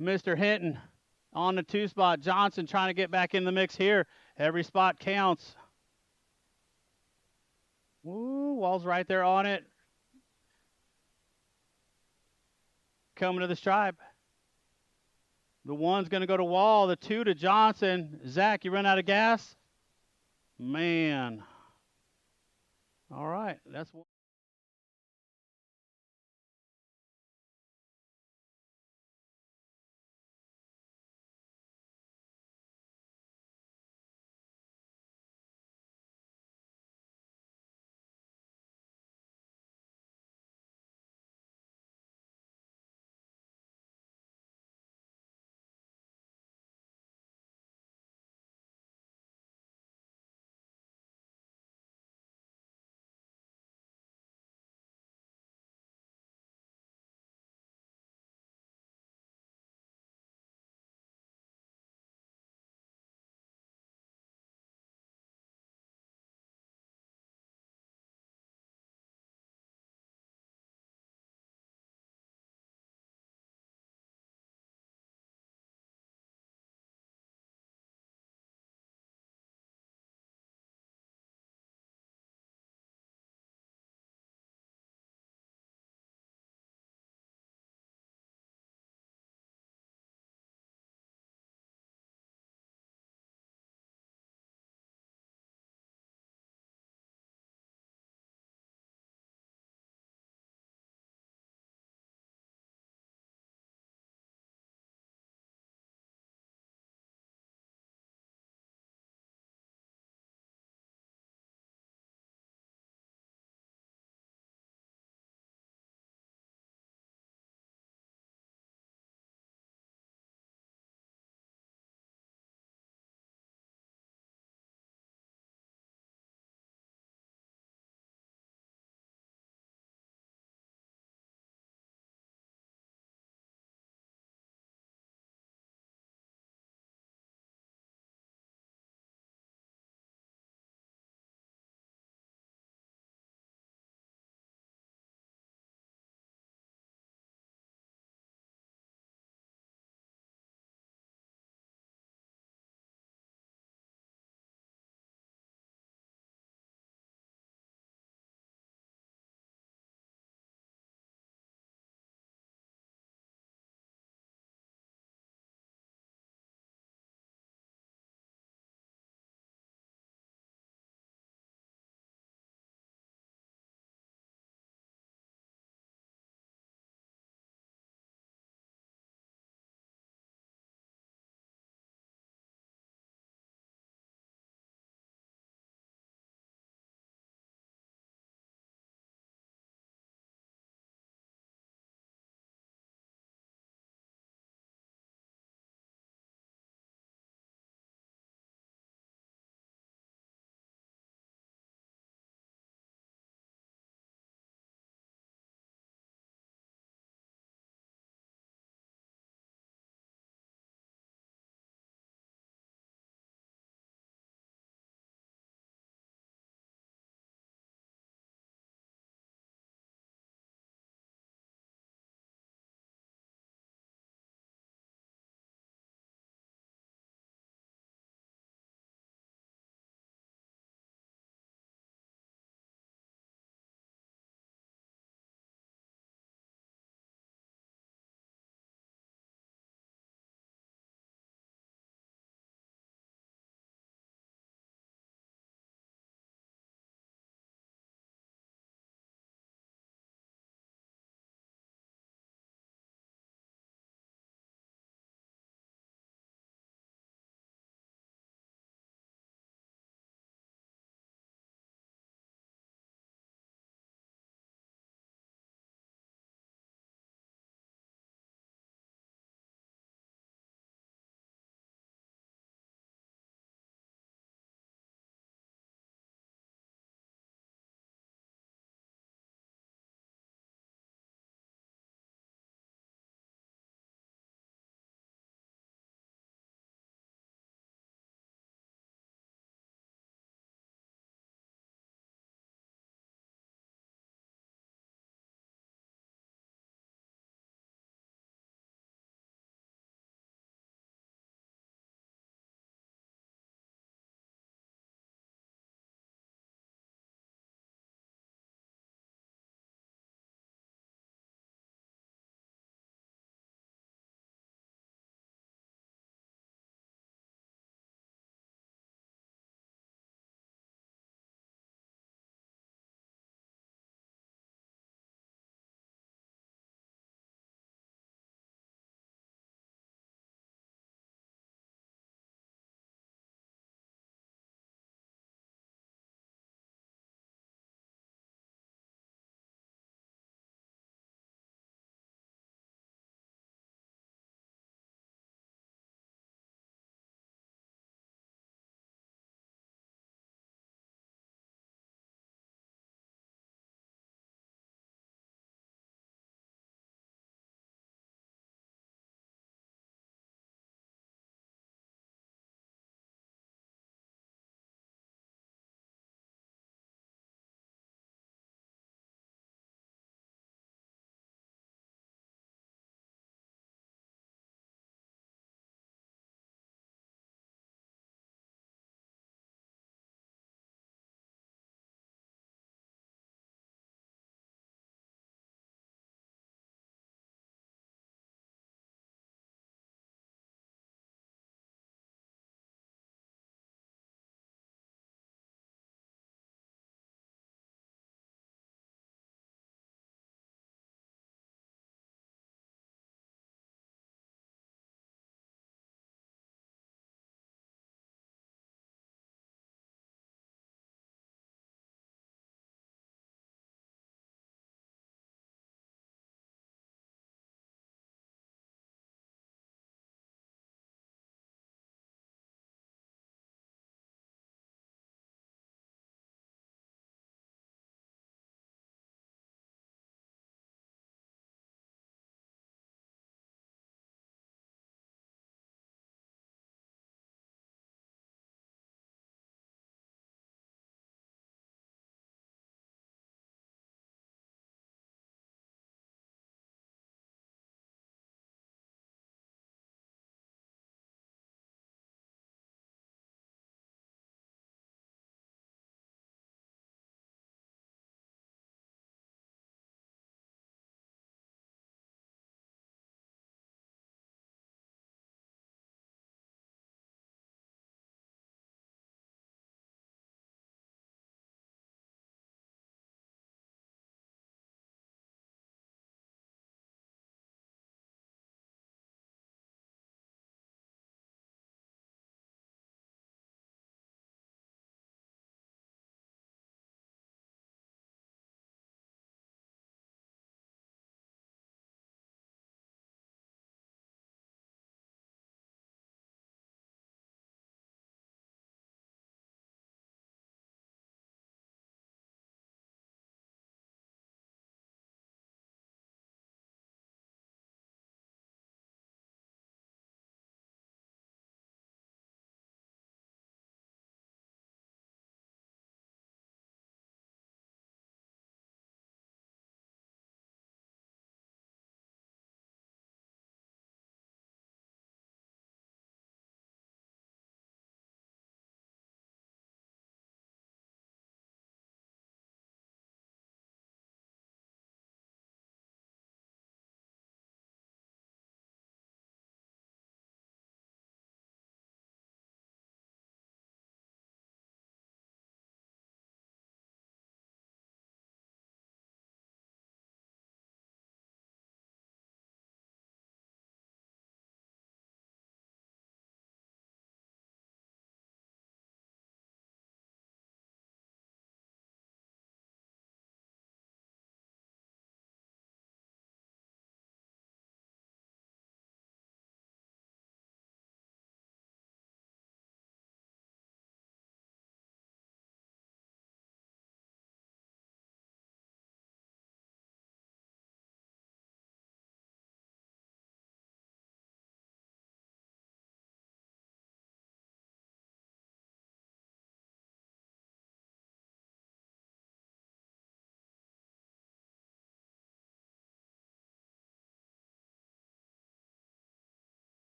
Mr. Hinton on the 2 spot. Johnson trying to get back in the mix here. Every spot counts. Woo, Wall's right there on it. Coming to the stripe. The 1's going to go to Wall. The 2 to Johnson. Zach, you run out of gas? Man. All right. That's one.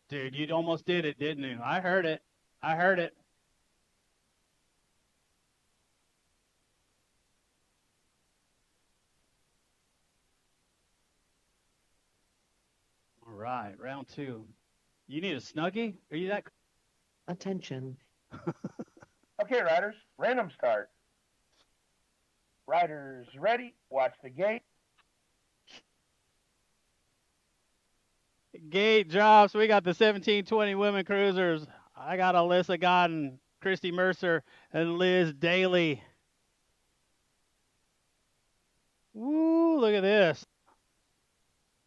Dude, you almost did it, didn't you? I heard it. I heard it. All right, round two. You need a Snuggie? Are you that? Attention. Okay, riders, random start. Riders ready, watch the gate. Gate drops. We got the 1720 women cruisers. I got Alyssa Godden, Christy Mercer, and Liz Daly. Woo, look at this.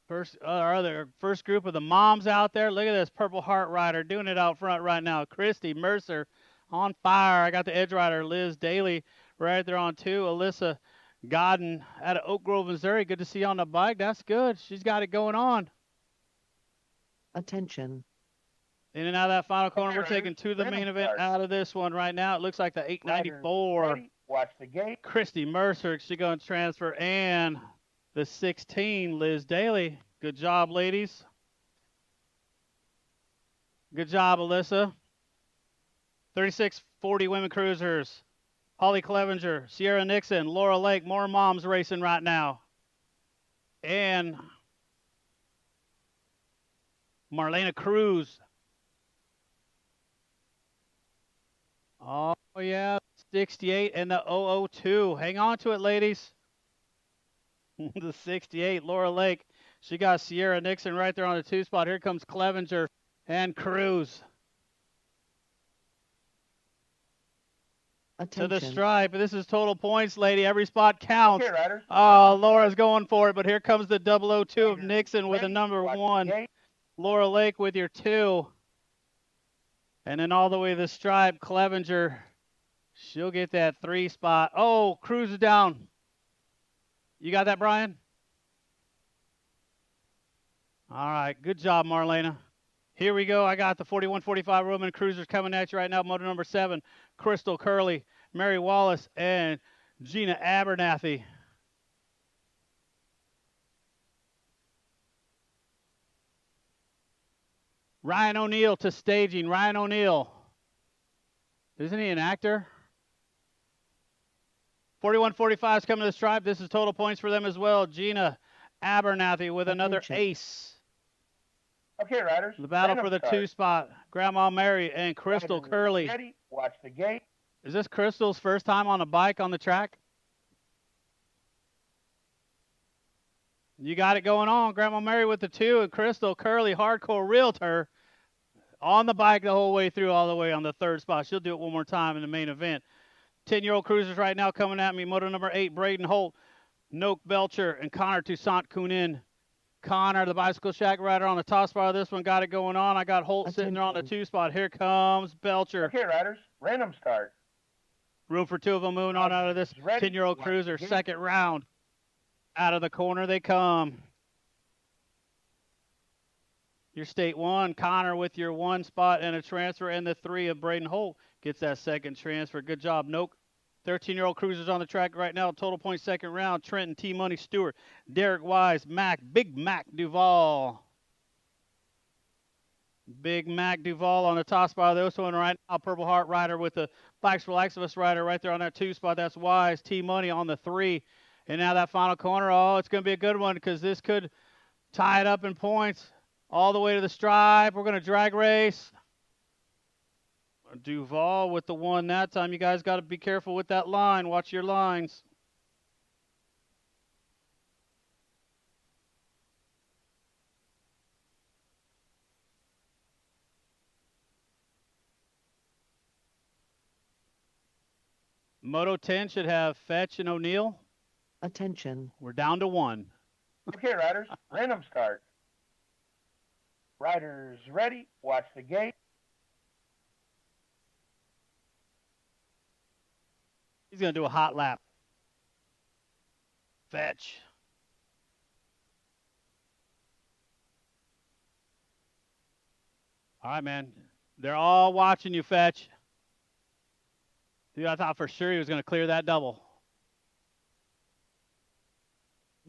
First group of the moms out there. Look at this Purple Heart Rider doing it out front right now. Christy Mercer on fire. I got the Edge Rider, Liz Daly, right there on two. Alyssa Godden out of Oak Grove, Missouri. Good to see you on the bike. That's good. She's got it going on. Attention. In and out of that final corner, Okay, we're taking riders, to the random main event start. out of this one right now. It looks like the Riders 894. ready, watch the gate. Christy Mercer, she's going to transfer, and the 16, Liz Daly. Good job, ladies. Good job, Alyssa. 3640 women cruisers. Holly Clevenger, Sierra Nixon, Laura Lake. More moms racing right now. And Marlena Cruz. Oh, yeah. 68 and the 002. Hang on to it, ladies. The 68, Laura Lake. She got Sierra Nixon right there on the two spot. Here comes Clevenger and Cruz. Attention. To the stripe. This is total points, lady. Every spot counts. Okay, riders. Oh, Laura's going for it, but here comes the 002 of Riders Nixon with a ready, number watch the one. gate. Laura Lake with your two. And then all the way to the stripe, Clevenger. She'll get that three spot. Oh, Cruz is down. You got that, Brian? All right. Good job, Marlena. Here we go. I got the 4145 Roman Cruisers coming at you right now. Motor number 7, Crystal Curley, Mary Wallace, and Gina Abernathy. Ryan O'Neill to staging. Ryan O'Neill. Isn't he an actor? 4145 is coming to the stripe. This is total points for them as well. Gina Abernathy with another Attention. ace. Okay, riders. The battle random for the start. two spot. Grandma Mary and Crystal Riders Curley. ready, watch the gate. Is this Crystal's first time on a bike on the track? You got it going on. Grandma Mary with the two, and Crystal Curley, hardcore realtor, on the bike the whole way through, all the way on the third spot. She'll do it one more time in the main event. 10-year-old cruisers right now coming at me. Motor number 8, Braden Holt, Noak Belcher, and Connor Toussaint Kunin. Connor, the bicycle shack rider on the top spot of this one, got it going on. I got Holt sitting there on the Attention. two spot. Here comes Belcher. Okay, riders. Random start. Room for two of them moving on out of this Ready, 10-year-old watch cruiser. the gate. Second round. Out of the corner they come. Your state 1, Connor with your 1 spot and a transfer, and the 3 of Braden Holt gets that second transfer. Good job, Noak. 13-year-old cruisers on the track right now. Total points second round. Trenton, T-Money Stewart, Derek Wise, Big Mac Duval. Big Mac Duval on the top spot of this one right now. Purple Heart Rider with the Bikes for Laxivus Rider right there on that 2 spot. That's Wise. T-Money on the 3. And now that final corner, oh, it's going to be a good one because this could tie it up in points all the way to the stripe. We're going to drag race. Duval with the 1 that time. You guys got to be careful with that line. Watch your lines. Moto 10 should have Fetch and O'Neill. Attention. We're down to 1. Okay, riders. Random start. Riders ready, watch the gate. He's going to do a hot lap. Fetch. All right, man. They're all watching you, Fetch. Dude, I thought for sure he was going to clear that double.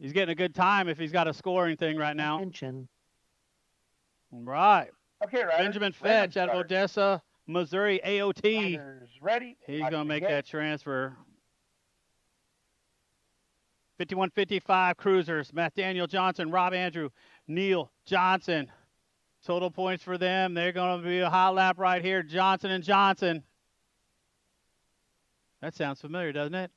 He's getting a good time if he's got a scoring thing right now. Attention. Right. Okay, riders. Benjamin random Fetch out of start. Odessa, Missouri, AOT. Riders ready. He's Watch going to the make gate. that transfer. 51-55 cruisers. Nathaniel Johnson, Rob Andrew, Neil Johnson. Total points for them. They're going to be a hot lap right here. Johnson and Johnson. That sounds familiar, doesn't it?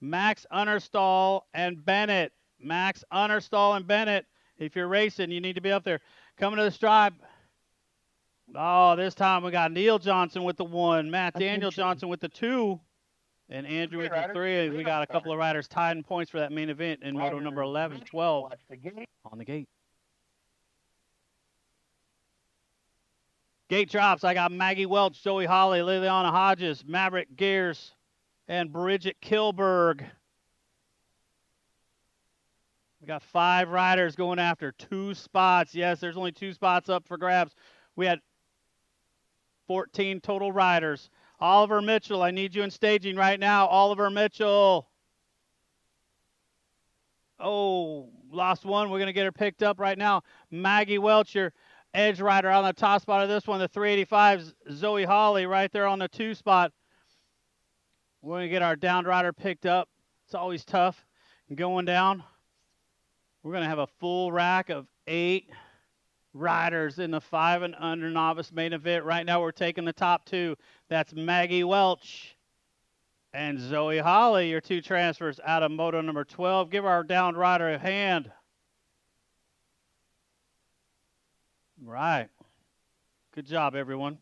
Max Understall and Bennett. Max Understall and Bennett. If you're racing, you need to be up there. Coming to the stripe. Oh, this time we got Neil Johnson with the 1, Matt Daniel Attention. Johnson with the 2, and Andrew with the 3. We got a couple of riders tied in points for that main event in moto number 11, 12 Watch the gate. on the gate. Gate drops. I got Maggie Welch, Joey Holly, Liliana Hodges, Maverick Gears, and Bridget Kilberg. We got 5 riders going after 2 spots. Yes, there's only 2 spots up for grabs. We had 14 total riders. Oliver Mitchell, I need you in staging right now. Oliver Mitchell. Oh, lost one. We're going to get her picked up right now. Maggie Welch, your edge rider on the top spot of this one. The 385's Zoe Holly right there on the 2 spot. We're going to get our downed rider picked up. It's always tough going down. We're going to have a full rack of 8 riders in the 5 and under novice main event. Right now we're taking the top 2. That's Maggie Welch and Zoe Holly, your 2 transfers out of moto number 12. Give our downed rider a hand. Right. Good job, everyone.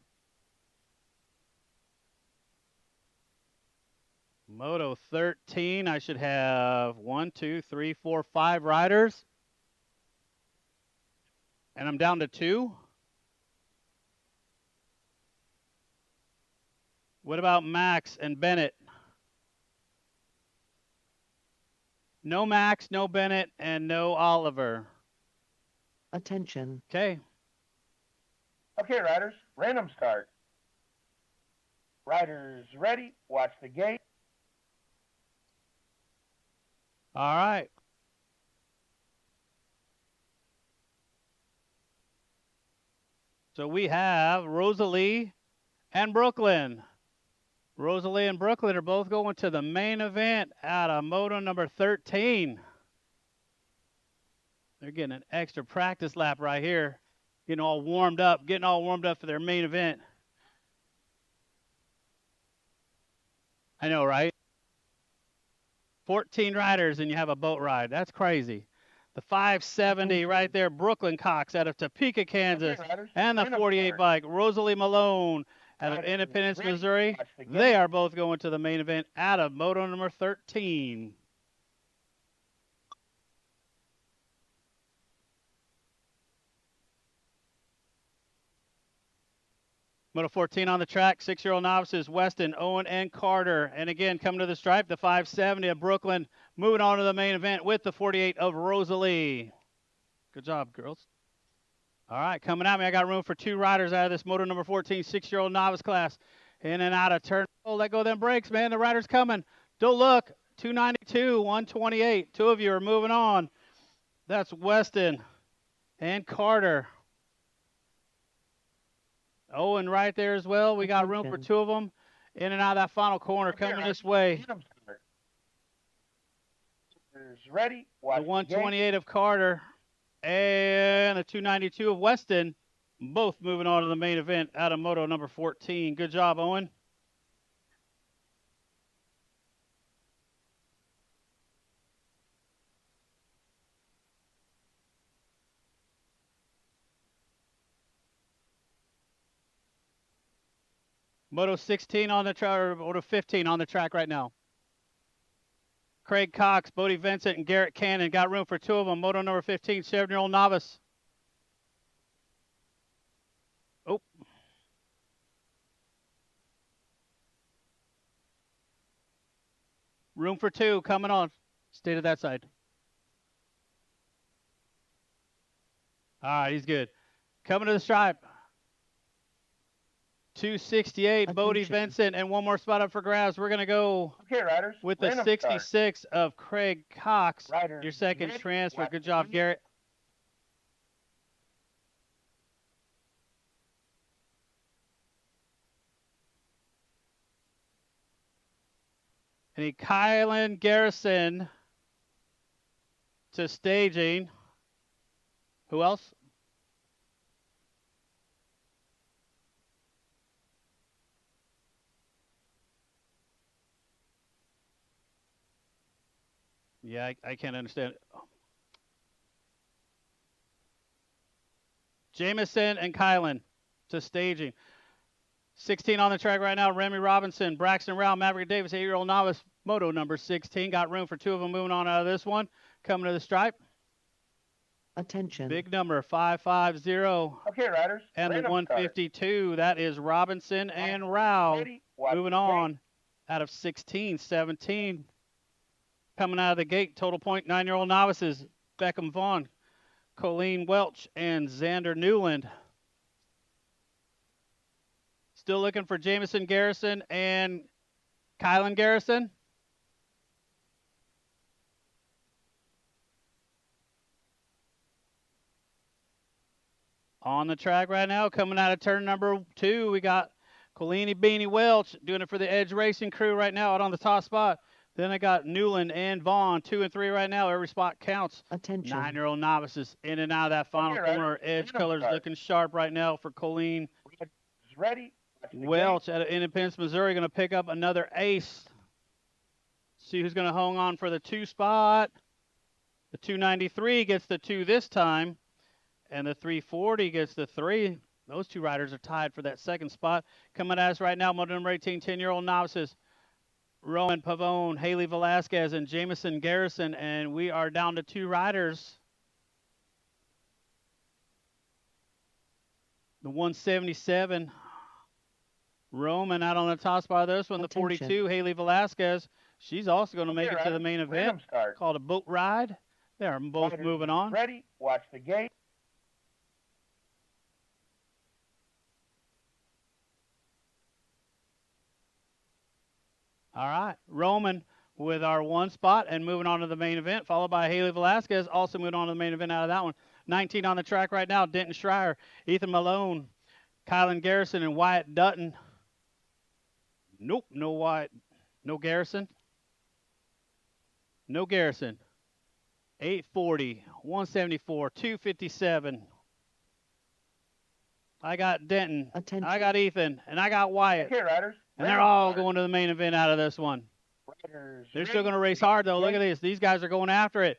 Moto 13, I should have 1, 2, 3, 4, 5 riders. And I'm down to 2. What about Max and Bennett? No Max, no Bennett, and no Oliver. Attention. Okay. Okay, riders. Random start. Riders ready. Watch the gate. All right. So we have Rosalie and Brooklyn. Rosalie and Brooklyn are both going to the main event out of moto number 13. They're getting an extra practice lap right here. Getting all warmed up for their main event. I know, right? 14 riders and you have a boat ride. That's crazy. The 570 right there, Brooklyn Cox out of Topeka, Kansas. Okay, riders. And the Random 48 start. bike, Rosalie Malone out of Riders Independence, ready. Missouri. Watch the gate. They are both going to the main event out of moto number 13. Moto 14 on the track, 6-year-old novices, Weston, Owen, and Carter. And again, coming to the stripe, the 570 of Brooklyn, moving on to the main event with the 48 of Rosalie. Good job, girls. All right, coming at me, I got room for 2 riders out of this moto number 14, 6-year-old novice class. In and out of turn. Oh, let go of them brakes, man. The rider's coming. Don't look. 292, 128. 2 of you are moving on. That's Weston and Carter. Owen right there as well. We got room for 2 of them. In and out of that final corner, coming this way. Random start. Riders ready. Watch The the gate. 128 of Carter and the 292 of Weston, both moving on to the main event out of moto number 14. Good job, Owen. Moto 16 on the track, or Moto 15 on the track right now. Craig Cox, Bodie Vincent, and Garrett Cannon got room for 2 of them. Moto number 15, 7-year-old novice. Oh. Room for 2 coming on. Stay to that side. All right, he's good. Coming to the stripe. 268, Bodie Attention. Vincent, and one more spot up for grabs. We're going to go Okay, riders. with the Random start. 66 of Craig Cox, Riders your second ready. transfer. Watch Good the job, gate. Garrett. And Kylan Garrison to staging. Who else? Yeah, I can't understand. Jameson and Kylan to staging. 16 on the track right now. Remy Robinson, Braxton Rao, Maverick Davis, 8-year-old novice, moto number 16. Got room for two of them moving on out of this one. Coming to the stripe. Attention. Big number 550. Okay, riders. And the Random 152, that is Robinson and Rao. Ready. Watch Moving the gate. on out of 16, 17. Coming out of the gate, total point, 9-year-old novices, Beckham Vaughn, Colleen Welch, and Xander Newland. Still looking for Jameson Garrison and Kylan Garrison. On the track right now, coming out of turn number 2, we got Colleen Beanie Welch doing it for the Edge Racing crew right now out on the top spot. Then I got Newland and Vaughn, 2 and 3 right now. Every spot counts. Attention. 9-year-old novices in and out of that final Okay, corner. riders. Edge Random colors start. looking sharp right now for Colleen Riders ready. Watch the Welch out of Independence, Missouri, going to pick up another ace. See who's going to hang on for the 2 spot. The 293 gets the 2 this time, and the 340 gets the 3. Those 2 riders are tied for that second spot. Coming at us right now, motor number 18, 10-year-old novices. Roman Pavone, Haley Velasquez, and Jameson Garrison, and we are down to 2 riders. The 177, Roman out on the top spot of this one. The Attention. 42, Haley Velasquez. She's also going to make Okay, it to the riders. main Random event, start. called a boat ride. They're both Riders moving on. Ready. Watch the gate. All right, Roman with our 1 spot and moving on to the main event, followed by Haley Velasquez, also moving on to the main event out of that one. 19 on the track right now, Denton Schreier, Ethan Malone, Kylan Garrison, and Wyatt Dutton. Nope, no Wyatt, no Garrison. No Garrison. 840, 174, 257. I got Denton. Attention. I got Ethan, and I got Wyatt. Okay, riders. And they're Random all start. going to the main event out of this one. Riders They're ready. still going to race hard, though. Look at this. These guys are going after it.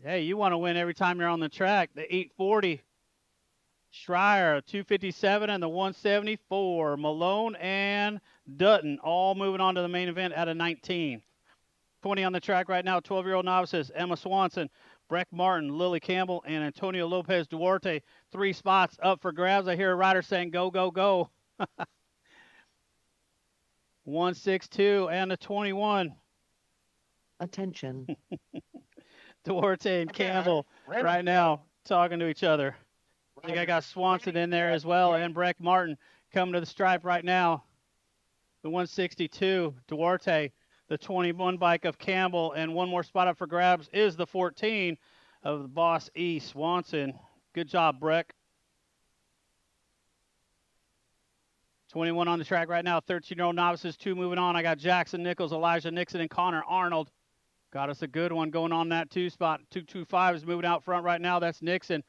Hey, you want to win every time you're on the track. The 840. Schreier, 257, and the 174. Malone and Dutton all moving on to the main event out of 19. 20 on the track right now, 12-year-old novices. Emma Swanson, Breck Martin, Lily Campbell, and Antonio Lopez Duarte. 3 spots up for grabs. I hear a rider saying, go, go, go. 162 and a 21. Attention. Duarte and Okay, Campbell Random right start. now talking to each other. I think I got Riders Swanson ready. in there as Watch the well, gate. and Breck Martin coming to the stripe right now. The 162, Duarte, the 21 bike of Campbell, and one more spot up for grabs is the 14 of the Boss E. Swanson. Good job, Breck. 21 on the track right now, 13-year-old novices, 2 moving on. I got Jackson Nichols, Elijah Nixon, and Connor Arnold. Got us a good one going on that 2 spot. 225 is moving out front right now. That's Nixon.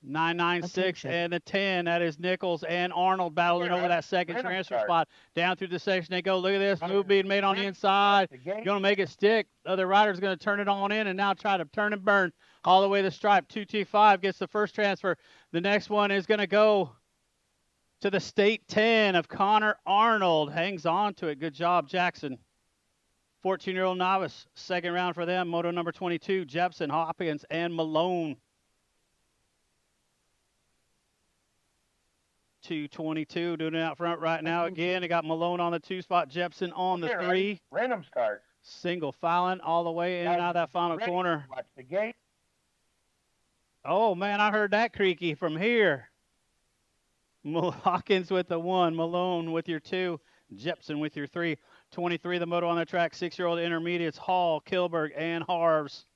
996 Attention. and a 10. That is Nichols and Arnold battling Here, over that riders, second random transfer start. spot. Down through the section they go. Look at this move Riders being made on the ready. inside. Watch the gate. Going to make it stick. Other rider's going to turn it on in and now try to turn and burn all the way to the stripe. 225 gets the first transfer. The next one is going to go to the state 10 of Connor Arnold. Hangs on to it. Good job, Jackson. 14-year-old novice. Second round for them. Moto number 22, Jepson, Hopkins, and Malone. 222 doing it out front right now. Again, they got Malone on the 2 spot, Jepson on the Okay, 3. riders, Random start. Single filing all the way in and out of that final Ready. corner. Watch the gate. Oh, man, I heard that creaky from here. Hawkins with the 1, Malone with your 2, Jepson with your 3. 23, the moto on the track, 6-year-old intermediates, Hall, Kilberg, and Harves.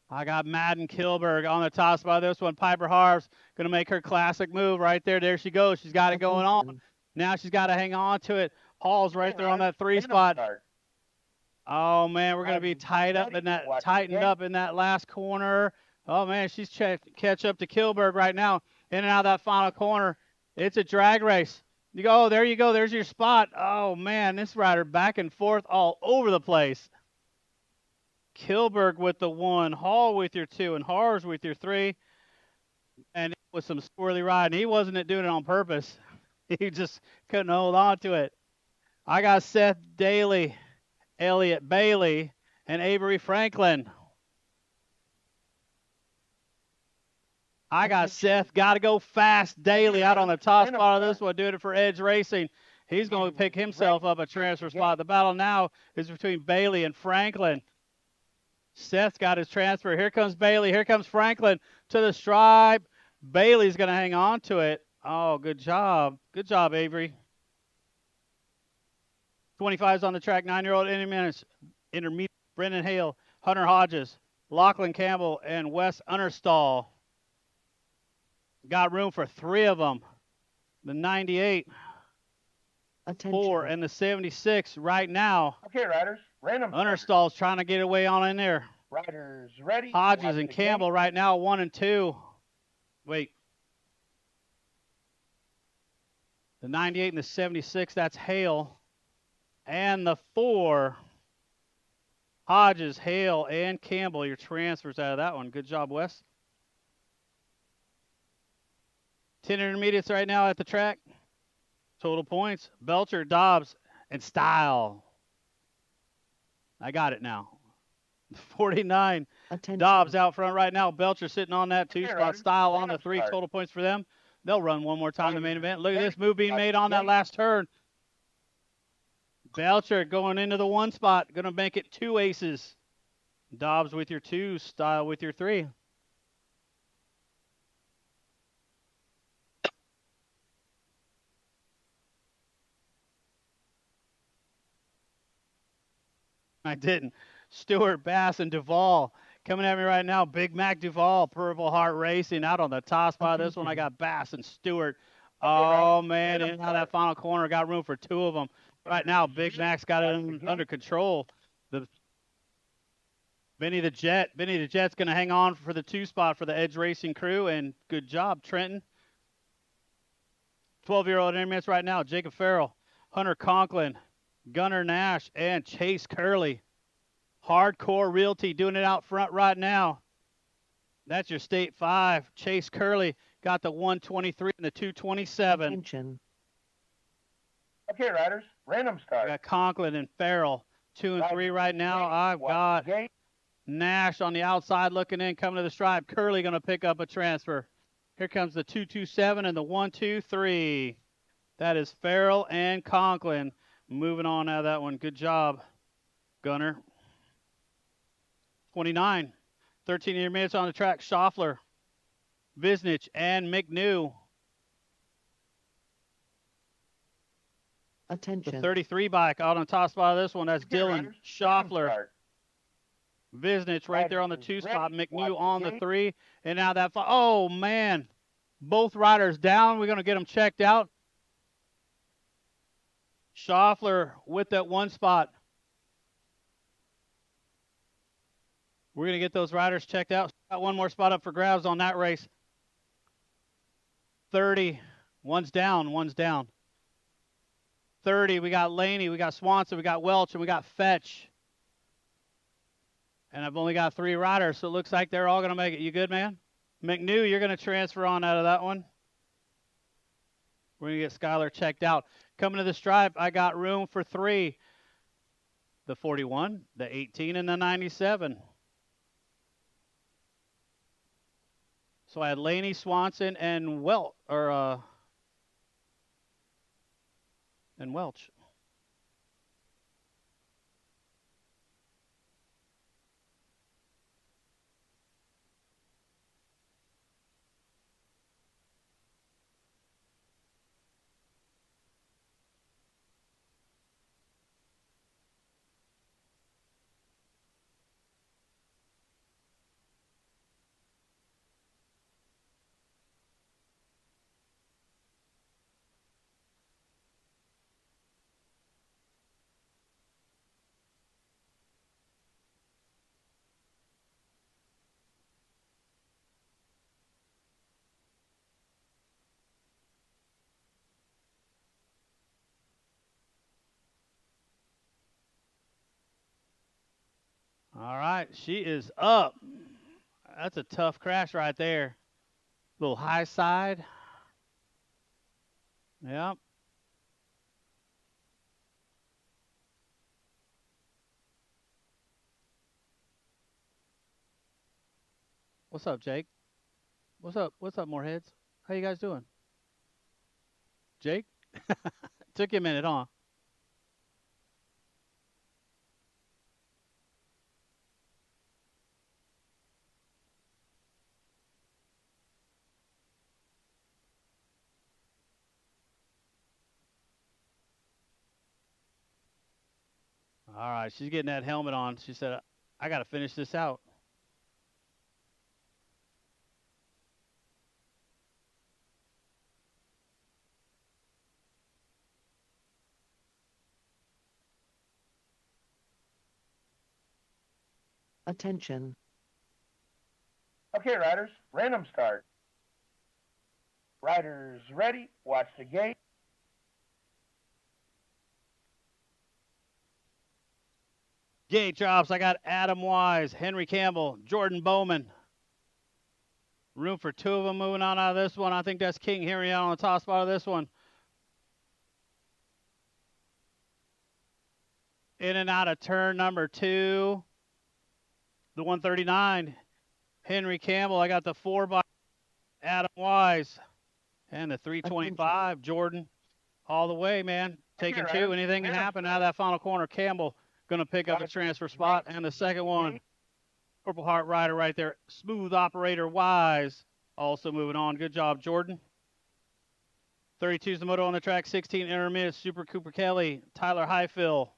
I got Madden Kilberg on the top spot of this one. Piper Harves going to make her classic move right there. There she goes. She's got it going on. Attention. Now she's got to hang on to it. Hall's right Okay, there on riders, that 3 random spot. start. Oh man, we're going to be Riders, tied up ready, in that, watch the tightened gate. up in that last corner. Oh man, she's catch up to Kilberg right now. In and out of that final corner. It's a drag race. You go, oh, there you go. There's your spot. Oh man, this rider back and forth all over the place. Kilberg with the 1, Hall with your 2, and Harves with your 3. And it was some squirrely riding. He wasn't doing it on purpose. He just couldn't hold on to it. I got Seth Daly, Elliott Bailey, and Avery Franklin. I got Seth, got to go fast Daly out on the top spot of this one, doing it for Edge Racing. He's going to pick himself up a transfer spot. The battle now is between Bailey and Franklin. Seth's got his transfer. Here comes Bailey. Here comes Franklin to the stripe. Bailey's going to hang on to it. Oh, good job. Good job, Avery. 25's on the track, 9-year-old intermediate, Brendan Hale, Hunter Hodges, Lachlan Campbell, and Wes Understall. Got room for 3 of them. The 98, Attention. 4, and the 76 right now. Okay, riders, random start. Understall's trying to get away on in there. Riders, ready, Hodges watch and the Campbell gate. right now, 1 and 2. Wait. The 98 and the 76, that's Hale. And the 4, Hodges, Hale, and Campbell, your transfers out of that one. Good job, Wes. 10 intermediates right now at the track. Total points, Belcher, Dobbs, and Style. I got it now. 49, Attention. Dobbs out front right now. Belcher sitting on that 2 Okay, spot. riders, Style on the random 3. start. Total points for them. They'll run one more time in the main event. Look at Ready, this move being watch made the on that gate. last turn. Belcher going into the 1 spot. Going to make it 2 aces. Dobbs with your 2, Style with your 3. I didn't. Stewart, Bass, and Duvall coming at me right now. Big Mac Duvall, Purple Heart Racing out on the top spot. This one I got Bass and Stewart. Oh man, in and out of that final corner, got room for 2 of them. Right now, Big Mac's got it under control. The Benny the Jet's going to hang on for the 2 spot for the Edge Racing crew, and good job, Trenton. 12-year-old intermediates right now, Jacob Farrell, Hunter Conklin, Gunnar Nash, and Chase Curley. Hardcore Realty doing it out front right now. That's your state 5. Chase Curley got the 123 and the 227. Attention. Okay, riders, random I start. got Conklin and Farrell 2 and 3 right now. I've got Nash on the outside looking in, coming to the stripe. Curley going to pick up a transfer. Here comes the 227 and the 123. That is Farrell and Conklin. Moving on out of that one. Good job, Gunner. 29. 13 minutes on the track. Schaffler, Visnich, and McNew. Attention. The 33 bike out on top spot of this one. That's Okay, Dylan riders, random Schaffler. start. Visnich right there on the Riders 2 spot. ready, McNew watch on the the gate. 3. And now that, oh man, both riders down. We're going to get them checked out. Schaffler with that 1 spot. We're going to get those riders checked out. Got 1 more spot up for grabs on that race. 30. One's down. 30, we got Laney, we got Swanson, we got Welch, and we got Fetch. And I've only got 3 riders, so it looks like they're all going to make it. You good, man? McNew, you're going to transfer on out of that one. We're going to get Skylar checked out. Coming to the stripe, I got room for 3. The 41, the 18, and the 97. So I had Laney, Swanson, and Welch. right, she is up. That's a tough crash right there. Little high side. Yep. What's up, Jake? What's up? What's up, Moreheads? How you guys doing? Jake? Took you a minute, huh? All right, she's getting that helmet on. She said, I got to finish this out. Attention. Okay, riders, random start. Riders ready, watch the gate. Gate drops. I got Adam Wise, Henry Campbell, Jordan Bowman. Room for two of them moving on out of this one. I think that's King Henry out on the top spot of this one. In and out of turn number 2. The 139, Henry Campbell. I got the 4 by Adam Wise. And the 325, Jordan. All the way, man. Taking two. Anything can happen out of that final corner. Campbell going to pick up a transfer spot. And the second one, Purple Heart Rider right there. Smooth operator Wise. Also moving on. Good job, Jordan. 32 is the moto on the track. 16 intermediate. Super Cooper Kelly. Tyler Highfill.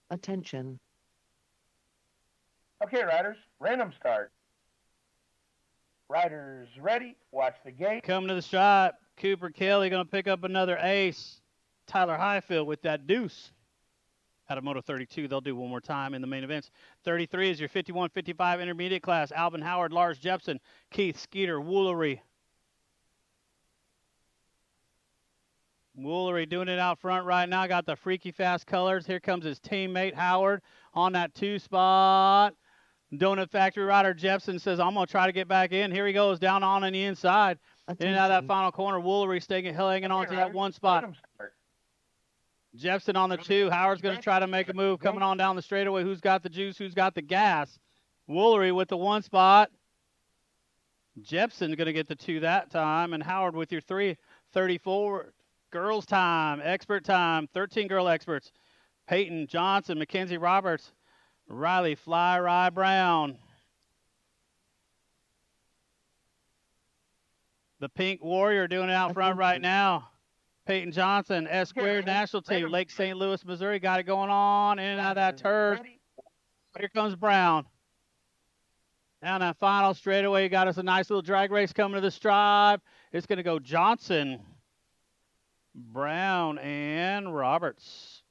Attention. Okay, riders, random start. Riders ready, watch the gate. Coming to the stripe, Cooper Kelly going to pick up another ace. Tyler Highfield with that deuce. Out of Moto 32, they'll do one more time in the main events. 33 is your 51-55 intermediate class. Alvin Howard, Lars Jepson, Keith Skeeter, Woolery. Woolery doing it out front right now. Got the freaky fast colors. Here comes his teammate Howard on that 2 spot. Donut Factory rider Jepson says, I'm going to try to get back in. Here he goes down on the inside. Attention. In and out of that final corner. Woolery hanging on to that 1 spot. Jepson on the 2. Howard's going to try to make a move. Coming on down the straightaway. Who's got the juice? Who's got the gas? Woolery with the 1 spot. Jepson's going to get the 2 that time. And Howard with your 3. 34. Girls time. Expert time. 13 girl experts. Peyton Johnson, Mackenzie Roberts, Riley Fly Rye Brown. The Pink Warrior doing it out front right now. Peyton Johnson, S Squared National Team, Lake St. Louis, Missouri. Got it going on in and out of that turf. Here comes Brown. Down that final straightaway, got us a nice little drag race coming to the stripe. It's going to go Johnson, Brown, and Roberts.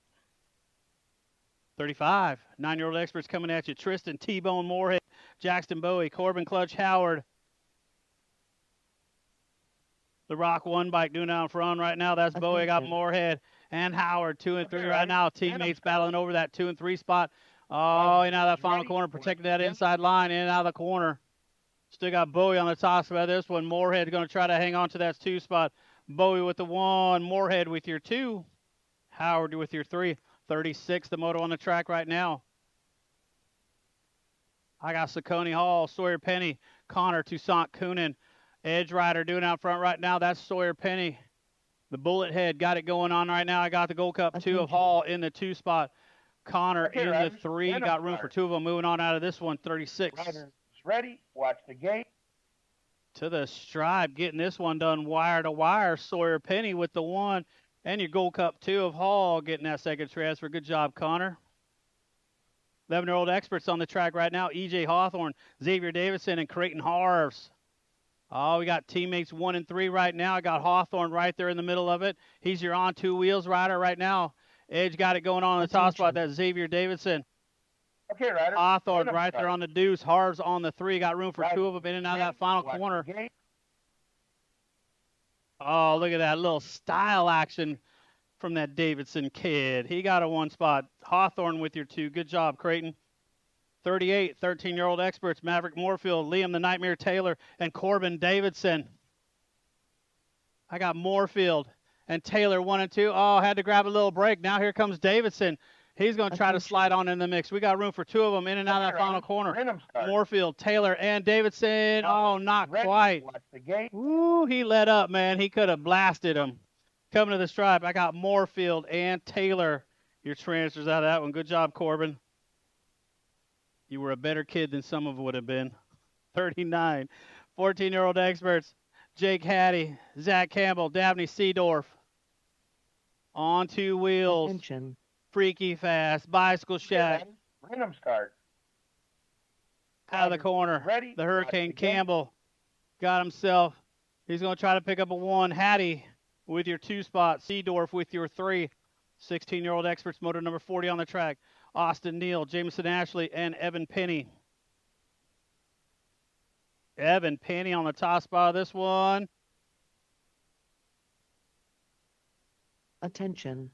35, 9-year-old experts coming at you. Tristan T-Bone Moorhead, Jackson Bowie, Corbin Clutch Howard. The Rock 1 bike doing out front right now. That's Bowie. Got Moorhead and Howard 2 and 3 right now. Teammates battling over that 2 and 3 spot. Oh, in and out of that final corner, protecting that inside line, in and out of the corner. Still got Bowie on the top spot of this one. Moorhead going to try to hang on to that 2 spot. Bowie with the 1. Moorhead with your 2. Howard with your 3. 36, the moto on the track right now. I got Saccone Hall, Sawyer Penny, Connor Toussaint Coonan, Edge Rider doing out front right now. That's Sawyer Penny. The Bullet Head got it going on right now. I got the Gold Cup 2 of Hall in the 2 spot. Connor in the 3. Got room for 2 of them moving on out of this one. 36. Riders ready, watch the gate. To the stripe, getting this one done wire to wire. Sawyer Penny with the 1. And your Gold Cup 2 of Hall getting that second transfer. Good job, Connor. 11-year-old experts on the track right now. E.J. Hawthorne, Xavier Davidson, and Creighton Harves. Oh, we got teammates 1 and 3 right now. I got Hawthorne right there in the middle of it. He's your on 2 wheels rider right now. Edge got it going on the top spot. That's Xavier Davidson. Okay, riders. Hawthorne Random right there start. on the deuce. Harv's on the 3. Got room for Riders 2 of them in and out of ready, that final watch corner. the gate. Oh, look at that little style action from that Davidson kid. He got a 1 spot. Hawthorne with your 2. Good job, Creighton. 38, 13-year-old experts, Maverick Moorfield, Liam the Nightmare Taylor, and Corbin Davidson. I got Moorfield and Taylor 1 and 2. Oh, had to grab a little break. Now here comes Davidson. He's going to try to slide on in the mix. We got room for 2 of them in and out of that final corner. Random start. Moorfield, Taylor, and Davidson. Oh, not Ready, quite. watch the gate. Ooh, he let up, man. He could have blasted him. Coming to the stripe, I got Moorfield and Taylor. Your transfers out of that one. Good job, Corbin. You were a better kid than some of would have been. 39. 14-year-old experts. Jake Hattie, Zach Campbell, Dabney Seedorf. On 2 wheels. Attention. Freaky fast. Bicycle shack. Random start. Out of the corner. Ready, The Hurricane watch the gate. Campbell got himself. He's going to try to pick up a 1. Hattie with your 2 spot. Seedorf with your 3. 16-year-old experts, motor number 40 on the track. Austin Neal, Jameson Ashley, and Evan Penny. Evan Penny on the top spot of this one. Attention.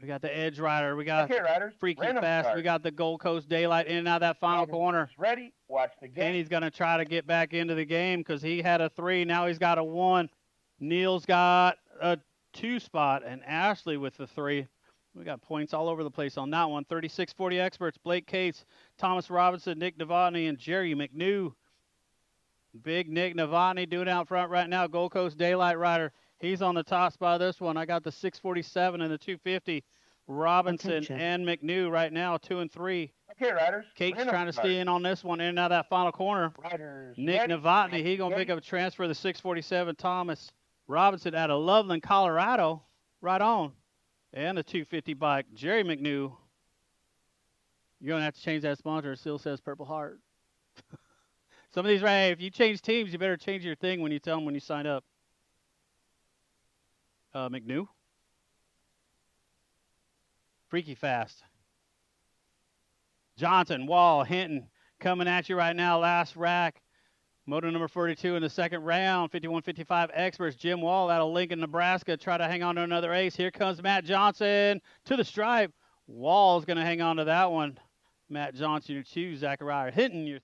We got the Edge Rider. We got Okay, riders. Freaky Random Fast. start. We got the Gold Coast Daylight in and out of that final Riders corner. Ready, watch the gate. Penny's going to try to get back into the game because he had a 3. Now he's got a 1. Neal's got a 2 spot, and Ashley with the 3. We got points all over the place on that one. 36-40 experts. Blake Cates, Thomas Robinson, Nick Novotny, and Jerry McNew. Big Nick Novotny doing out front right now. Gold Coast Daylight Rider. He's on the top spot of this one. I got the 647 and the 250. Robinson Attention. and McNew right now, 2 and 3. Okay, riders. Cates Random trying to start. stay in on this one in and out of that final corner. Riders Nick ready, Novotny, watch he the going to pick gate. up a transfer to the 647. Thomas Robinson out of Loveland, Colorado. Right on. And the 250 bike. Jerry McNew. You're going to have to change that sponsor. It still says Purple Heart. Some of these, right, if you change teams, you better change your thing when you tell them when you sign up. McNew. Freaky Fast. Johnson, Wall, Hinton coming at you right now. Last rack. Moto number 42 in the second round. 51-55 experts. Jim Wall out of Lincoln, Nebraska. Try to hang on to another ace. Here comes Matt Johnson to the stripe. Wall's going to hang on to that one. Matt Johnson, your 2. Zachariah Hinton, your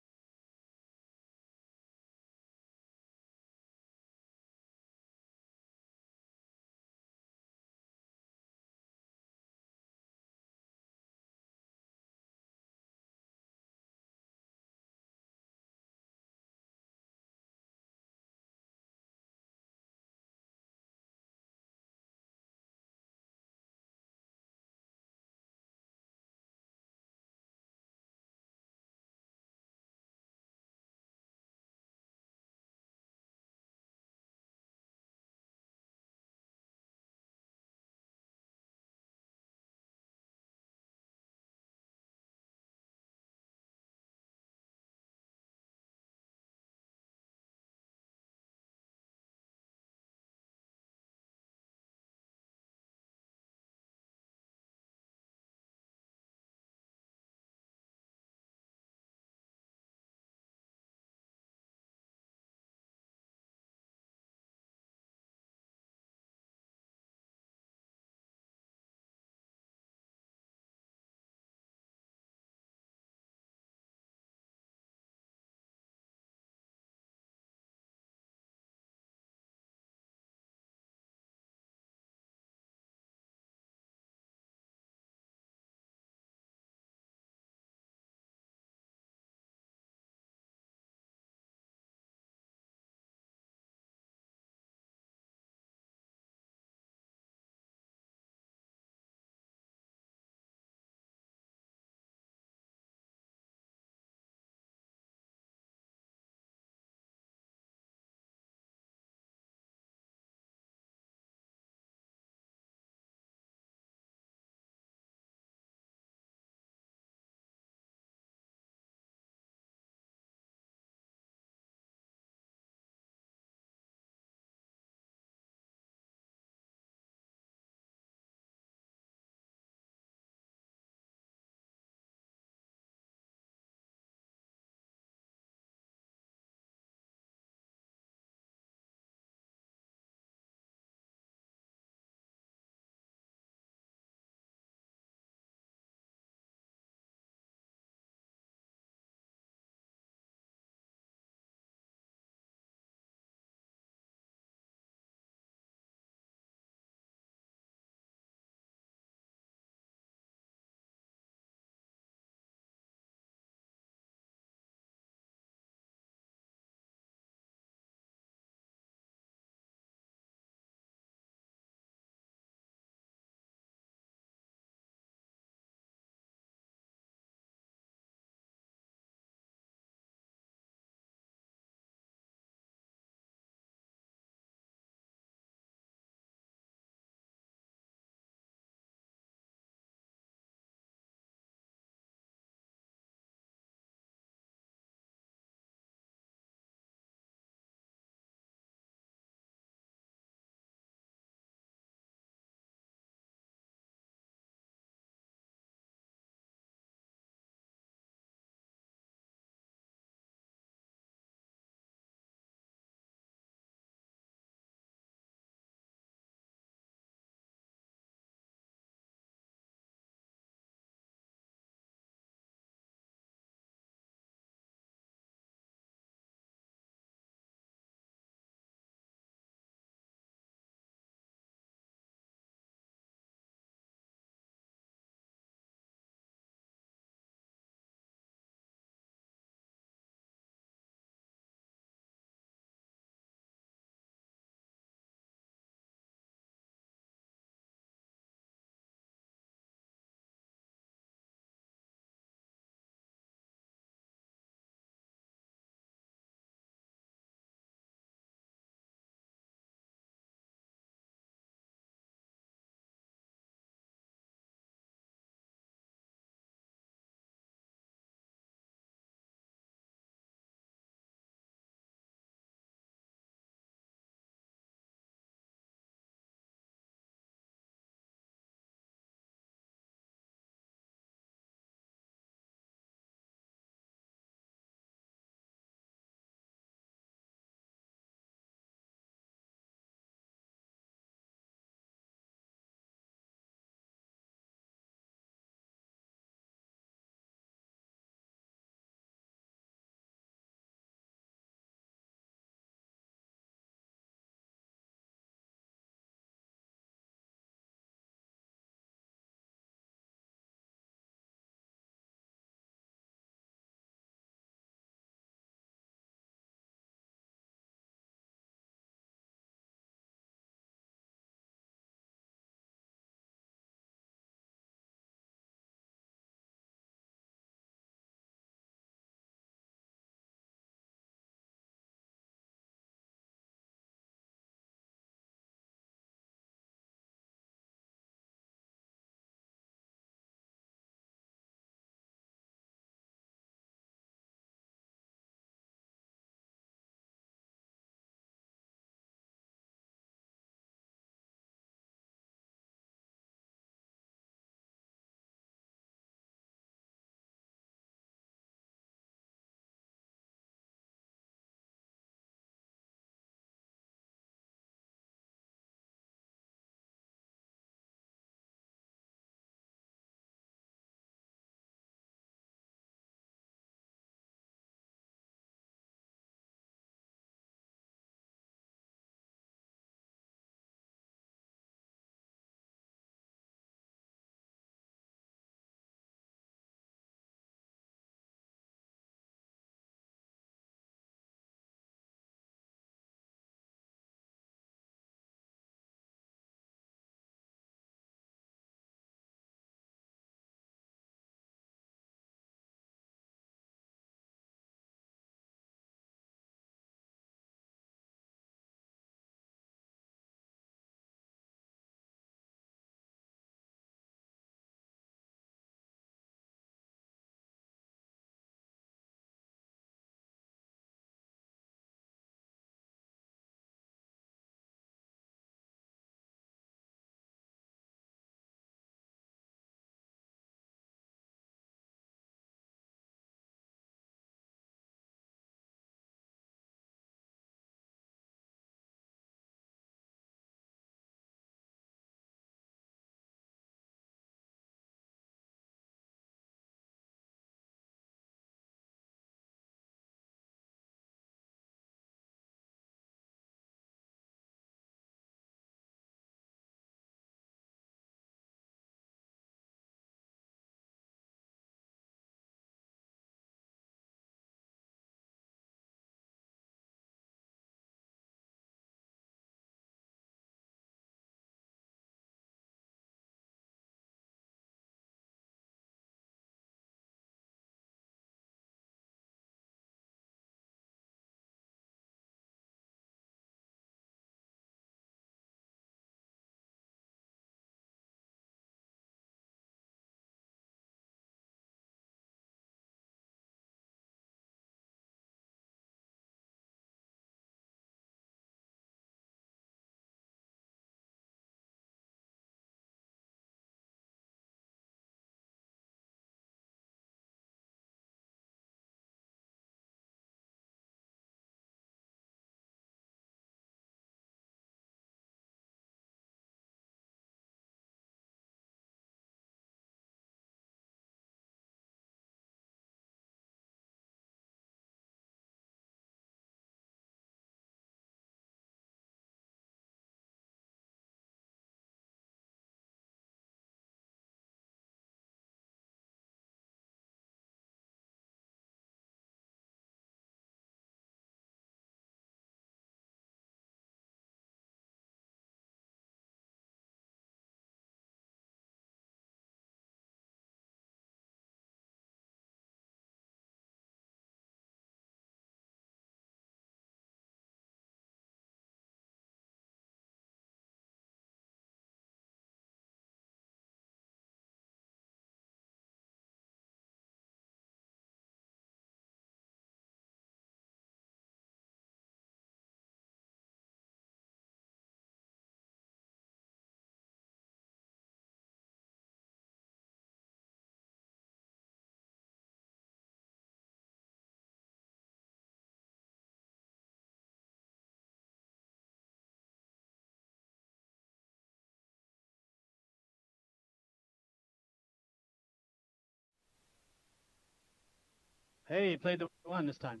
Hey, you played the one this time.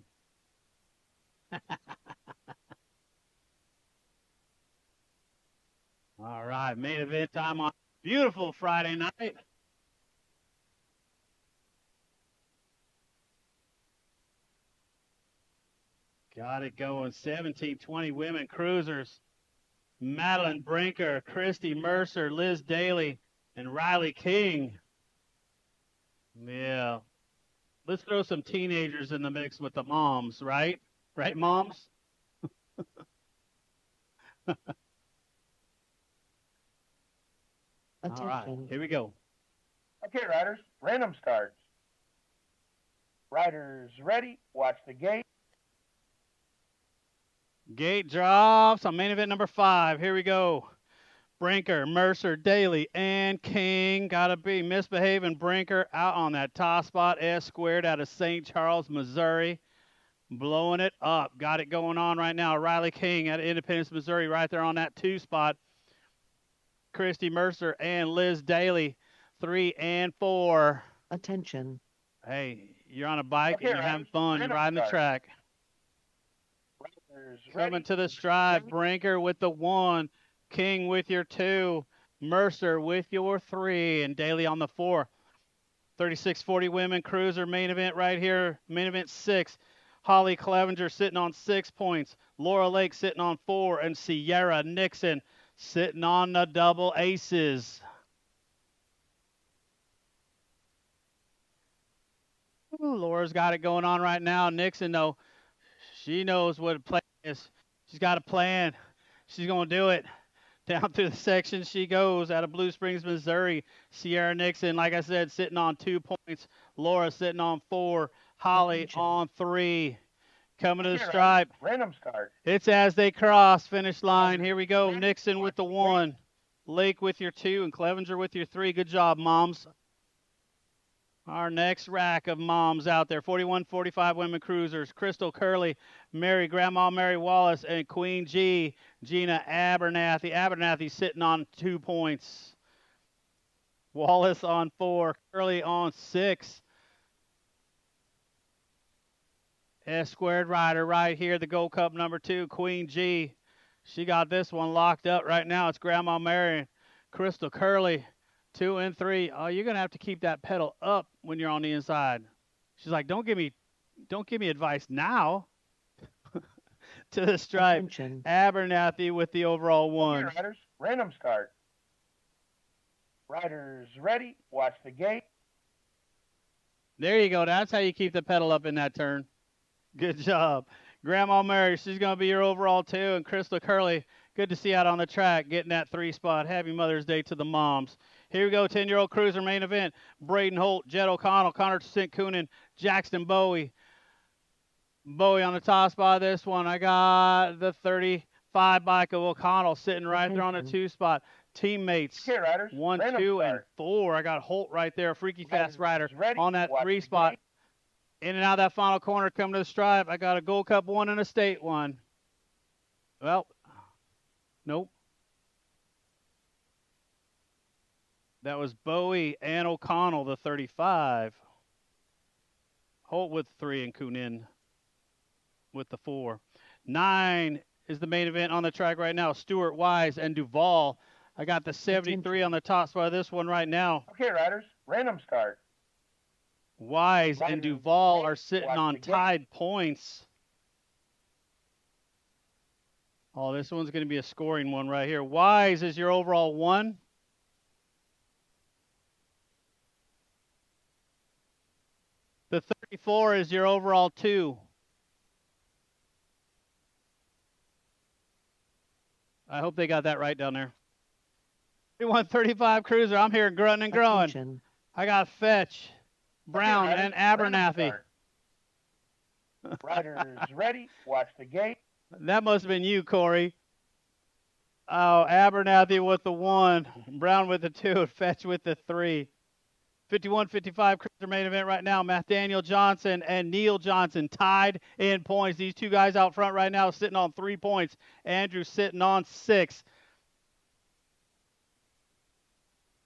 All right, main event time on beautiful Friday night. Got it going. 1720 women cruisers. Madeline Brinker, Christy Mercer, Liz Daly, and Riley King. Yeah. Let's throw some teenagers in the mix with the moms, right? Right, moms? All right, Attention. here we go. Okay, riders, random starts. Riders ready, watch the gate. Gate drops on main event number 5. Here we go. Brinker, Mercer, Daly, and King. Gotta be misbehaving. Brinker out on that top spot. S squared out of St. Charles, Missouri. Blowing it up. Got it going on right now. Riley King out of Independence, Missouri, right there on that 2 spot. Christy Mercer and Liz Daly, 3 and 4. Attention. Hey, you're on a bike Okay, and you're having riders, fun. You're random riding the start. track. Riders Coming ready. to the stride. Brinker with the 1. King with your 2. Mercer with your 3. And Daly on the 4. 3640 women cruiser main event right here. Main event 6. Holly Clevenger sitting on 6 points. Laura Lake sitting on 4. And Sierra Nixon sitting on the double aces. Ooh, Laura's got it going on right now. Nixon, though, she knows what a plan is. She's got a plan. She's going to do it. Down through the section she goes out of Blue Springs, Missouri. Sierra Nixon, like I said, sitting on 2 points. Laura sitting on 4. Holly Attention. on 3. Coming to the Okay, riders, stripe. random start. It's as they cross finish line. Here we go. Ready? Nixon with the 1. Lake with your 2. And Clevenger with your 3. Good job, moms. Our next rack of moms out there, 41-45 women cruisers, Crystal Curley, Grandma Mary Wallace, and Queen G, Gina Abernathy. Abernathy sitting on 2 points. Wallace on 4, Curley on 6. S squared rider right here, the Gold Cup number 2, Queen G. She got this one locked up right now. It's Grandma Mary, Crystal Curley. 2 and 3. Oh, you're gonna have to keep that pedal up when you're on the inside. She's like, don't give me advice now. To the stripe. Attention. Abernathy with the overall Okay, 1. riders, random start. Riders ready, watch the gate. There you go. That's how you keep the pedal up in that turn. Good job. Grandma Mary, she's gonna be your overall 2, and Crystal Curley, good to see out on the track, getting that 3 spot. Happy Mother's Day to the moms. Here we go, 10-year-old cruiser main event. Braden Holt, Jed O'Connell, Connor St. Coonan, Jackson Bowie. Bowie on the top spot of this one. I got the 35 bike of O'Connell sitting right there on the 2 spot. Teammates, Okay, riders, 1, random 2, and start. 4. I got Holt right there, freaky fast rider Riders ready, on that watch 3 the spot. gate. In and out of that final corner, coming to the stripe. I got a Gold Cup 1 and a state 1. Well, nope. That was Bowie and O'Connell, the 35. Holt with 3 and Coonan with the 4. 9 is the main event on the track right now. Stewart, Wise, and Duvall. I got the 73 on the top spot of this one right now. Okay, riders, random start. Wise and Riders Duvall ready, are sitting watch on the gate. tied points. Oh, this one's going to be a scoring one right here. Wise is your overall 1. The 34 is your overall 2. I hope they got that right down there. 31-35 cruiser. I'm here grunting and growing. Attention. I got Fetch, Brown, Okay, and riders, random Abernathy. start. Riders ready, watch the gate. That must have been you, Corey. Oh, Abernathy with the 1, Brown with the 2, and Fetch with the 3. 51-55 cruiser main event right now. Nathaniel Johnson and Neil Johnson tied in points. These 2 guys out front right now sitting on 3 points. Andrew sitting on 6.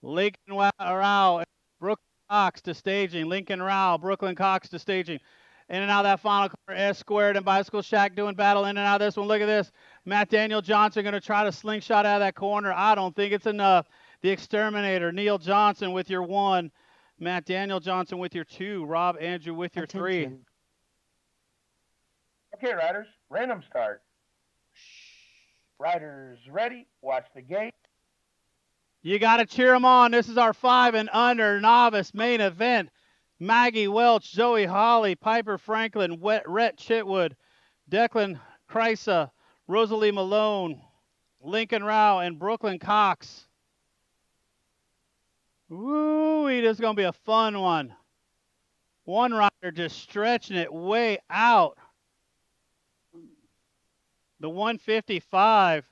Lincoln Rao, Brooklyn Cox to staging. Lincoln Rao, Brooklyn Cox to staging. In and out of that final corner, S squared and Bicycle Shack doing battle in and out of this one. Look at this. Matt Daniel Johnson going to try to slingshot out of that corner. I don't think it's enough. The Exterminator, Neil Johnson with your 1. Matt Daniel Johnson with your 2. Rob Andrew with your 3. Attention. Okay, riders, random start. Riders ready, watch the gate. You got to cheer them on. This is our 5 and under novice main event. Maggie Welch, Zoe Holly, Piper Franklin, Rhett Chitwood, Declan Kreisa, Rosalie Malone, Lincoln Rao, and Brooklyn Cox. Woo, this is going to be a fun one. One rider just stretching it way out. The 155,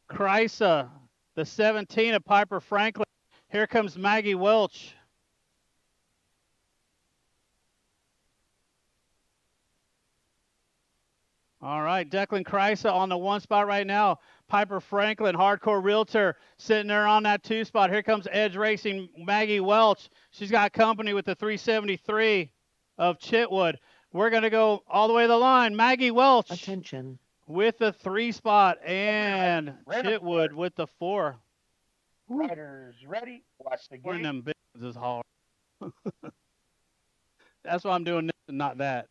Kreisa. The 17 of Piper Franklin. Here comes Maggie Welch. All right, Declan Kreisa on the 1 spot right now. Piper Franklin, Hardcore Realtor, sitting there on that 2 spot. Here comes Edge Racing, Maggie Welch. She's got company with the 373 of Chitwood. We're going to go all the way to the line. Maggie Welch. Attention. With the 3 spot, and Chitwood with the 4. Riders ready, watch the Scoring gate. them bigs is hard. That's why I'm doing this and not that.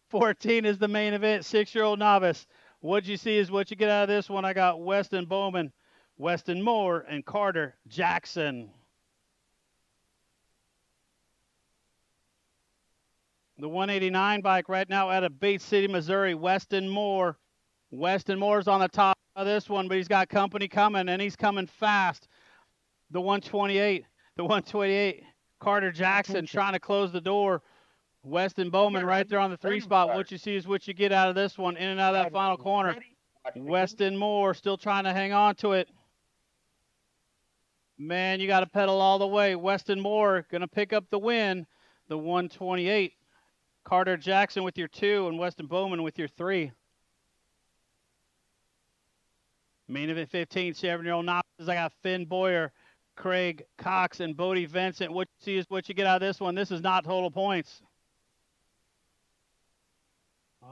14 is the main event, 6-year-old novice. What you see is what you get out of this one. I got Weston Bowman, Weston Moore, and Carter Jackson. The 189 bike right now out of Bates City, Missouri, Weston Moore. Weston Moore's on the top of this one, but he's got company coming, and he's coming fast. The 128, Carter Jackson Attention. trying to close the door. Weston Bowman right there on the 3 spot. What you see is what you get out of this one, in and out of that final corner. Weston Moore still trying to hang on to it. Man, you got to pedal all the way. Weston Moore going to pick up the win. The 128. Carter Jackson with your 2 and Weston Bowman with your 3. Main event 15, 7-year-old novices. I got Finn Boyer, Craig Cox, and Bodie Vincent. What you see is what you get out of this one. This is not total points.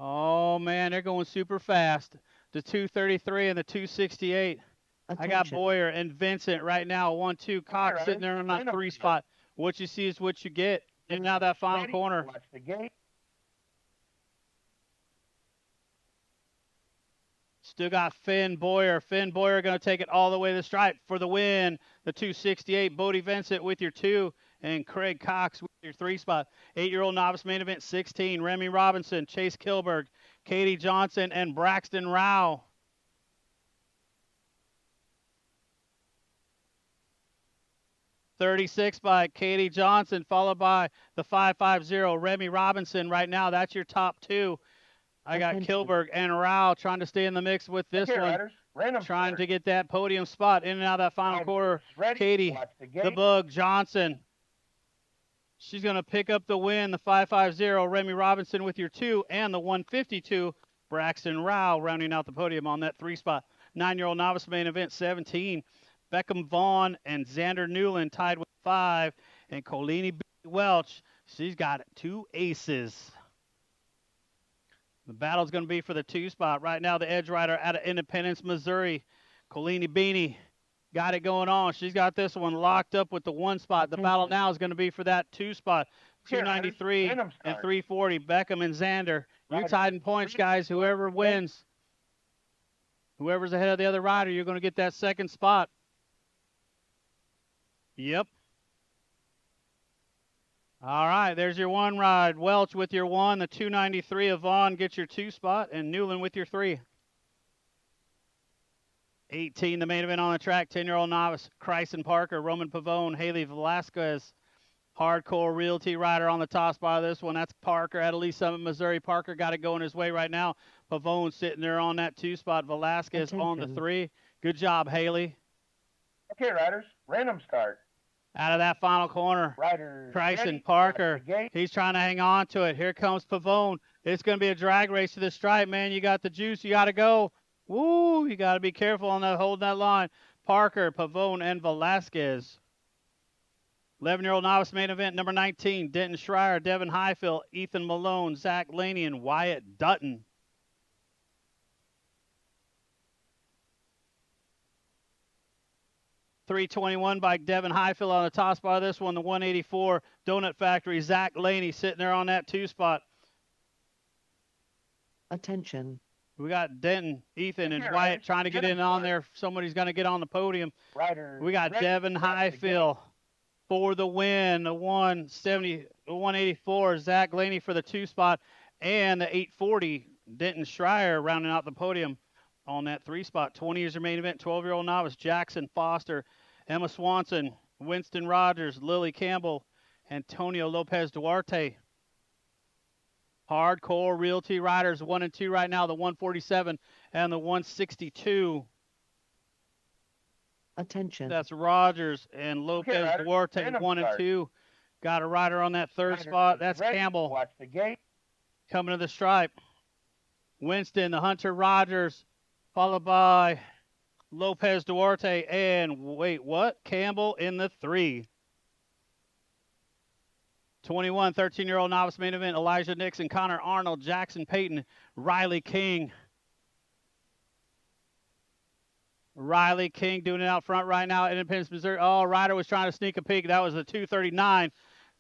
Oh, man, they're going super fast. The 233 and the 268. Attention. I got Boyer and Vincent right now. 1-2. Cox right. sitting there on that 3 spot. What you see is what you get. And now that final Ready, corner. watch the gate. Still got Finn Boyer. Finn Boyer going to take it all the way to the stripe for the win. The 268. Bodie Vincent with your 2. And Craig Cox with your 3 spot. 8-year-old novice main event 16. Remy Robinson, Chase Kilberg, Katie Johnson, and Braxton Rao. .36 by Katie Johnson, followed by the 550 Remy Robinson. Right now, that's your top 2. I got Kilberg and Rao trying to stay in the mix with this Okay, one. riders, random Trying start. to get that podium spot in and out of that final Riders quarter. ready, Katie, watch the the gate. Bug Johnson. She's going to pick up the win. The 550 Remy Robinson with your 2 and the 152 Braxton Rao rounding out the podium on that 3 spot. 9-year-old novice main event 17. Beckham Vaughn and Xander Newland tied with 5. And Colini Welch, she's got 2 aces. The battle's going to be for the 2 spot. Right now, the edge rider out of Independence, Missouri, Colini Beanie, got it going on. She's got this one locked up with the 1 spot. The battle now is going to be for that 2 spot. 293 and 340. Beckham and Xander. You're tied in points, guys. Whoever wins, whoever's ahead of the other rider, you're going to get that 2nd spot. Yep. All right, there's your 1 ride. Welch with your 1. The 293 of Vaughn gets your 2 spot, and Newland with your 3. 18, the main event on the track. 10-year-old novice, Chryson Parker, Roman Pavone, Haley Velasquez. Hardcore Realty rider on the top spot of this one. That's Parker out of Lee Summit, Missouri. Parker got it going his way right now. Pavone sitting there on that 2 spot. Velasquez on the 3. Good job, Haley. Okay, riders, random start. Out of that final corner, Chryson Parker, he's trying to hang on to it. Here comes Pavone. It's going to be a drag race to the stripe, man. You got the juice. You got to go. Woo, you got to be careful on that, holding that line. Parker, Pavone, and Velasquez. 11-year-old novice main event, number 19, Denton Schreier, Devin Highfield, Ethan Malone, Zach Laney, and Wyatt Dutton. $321 by Devin Highfield on the top spot of this one. The 184 Donut Factory, Zach Laney sitting there on that 2 spot. Attention. We got Denton, Ethan, and Okay, Wyatt riders, trying to get get 'em in on started. there. Somebody's going to get on the podium. Riders We got ready, Devin watch the Highfield for the win. The 170, the 184, Zach Laney for the 2 spot, and the 840, Denton Schreier rounding out the podium on that 3 spot. 20 is your main event. 12-year-old novice Jackson Foster, Emma Swanson, Winston Rogers, Lily Campbell, Antonio Lopez Duarte. Hardcore Realty riders 1 and 2 right now, the 147 and the 162. Attention. That's Rogers and Lopez riders, Duarte, random 1 and start. 2. Got a rider on that 3rd Riders spot. That's ready, Campbell Watch the gate. coming to the stripe. Winston, the Hunter Rogers, followed by Lopez Duarte, and wait, what? Campbell in the 3. 21, 13-year-old novice main event, Elijah Nixon, Connor Arnold, Jackson Payton, Riley King. Riley King doing it out front right now, Independence, Missouri. Oh, Ryder was trying to sneak a peek. That was the 239.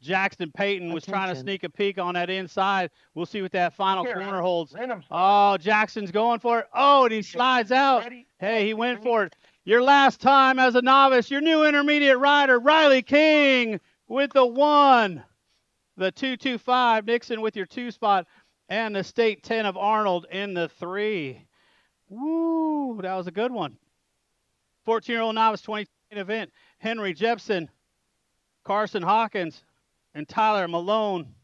Jackson Payton was trying to Attention. sneak a peek on that inside. We'll see what that final Okay, corner riders, holds. random start. Oh, Jackson's going for it. Oh, and he slides out. Ready, Hey, he watch the went gate. for it. Your last time as a novice, your new intermediate rider, Riley King with the 1. The 225, Nixon with your 2 spot, and the state 10 of Arnold in the 3. Woo, that was a good one. 14-year-old novice 20 event, Henry Jepson, Carson Hawkins, and Tyler Malone.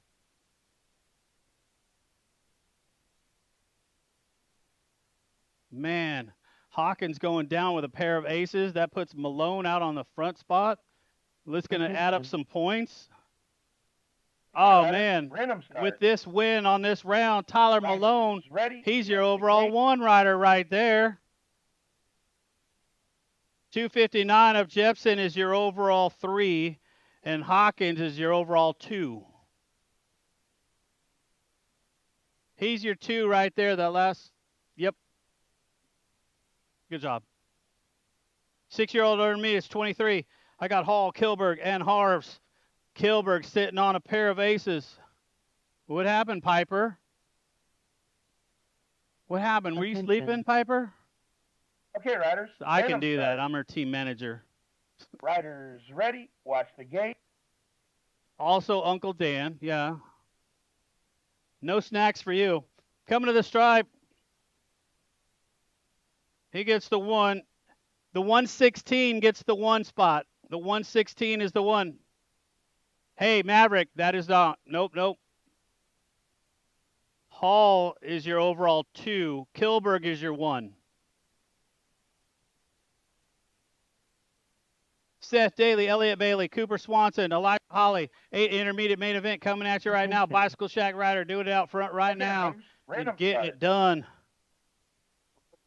Man, Hawkins going down with a pair of aces. That puts Malone out on the front spot. Let's going to add up some points. Oh, Riders, man. random start. With this win on this round, Tyler Riders Malone, ready, he's your watch the overall gate. 1 rider right there. 259 of Jepson is your overall 3, and Hawkins is your overall 2. He's your 2 right there, that last, yep. Good job. 6-year-old over me is 23. I got Hall, Kilberg, and Harves. Kilberg sitting on a pair of aces. What happened, Piper? What happened? Were you Attention. sleeping, Piper? Okay, riders. I can random do start. that. I'm her team manager. Riders ready, watch the gate. Also, Uncle Dan. Yeah. No snacks for you. Coming to the stripe. He gets the 1. The 116 gets the 1 spot. The 116 is the 1. Hey, Maverick, that is not. Nope, nope. Hall is your overall 2. Kilberg is your 1. Seth Daly, Elliott Bailey, Cooper Swanson, Elijah Holly, 8 intermediate main event coming at you right now. Attention. Bicycle Shack Rider doing it out front right Okay, now riders, random and getting start. it done.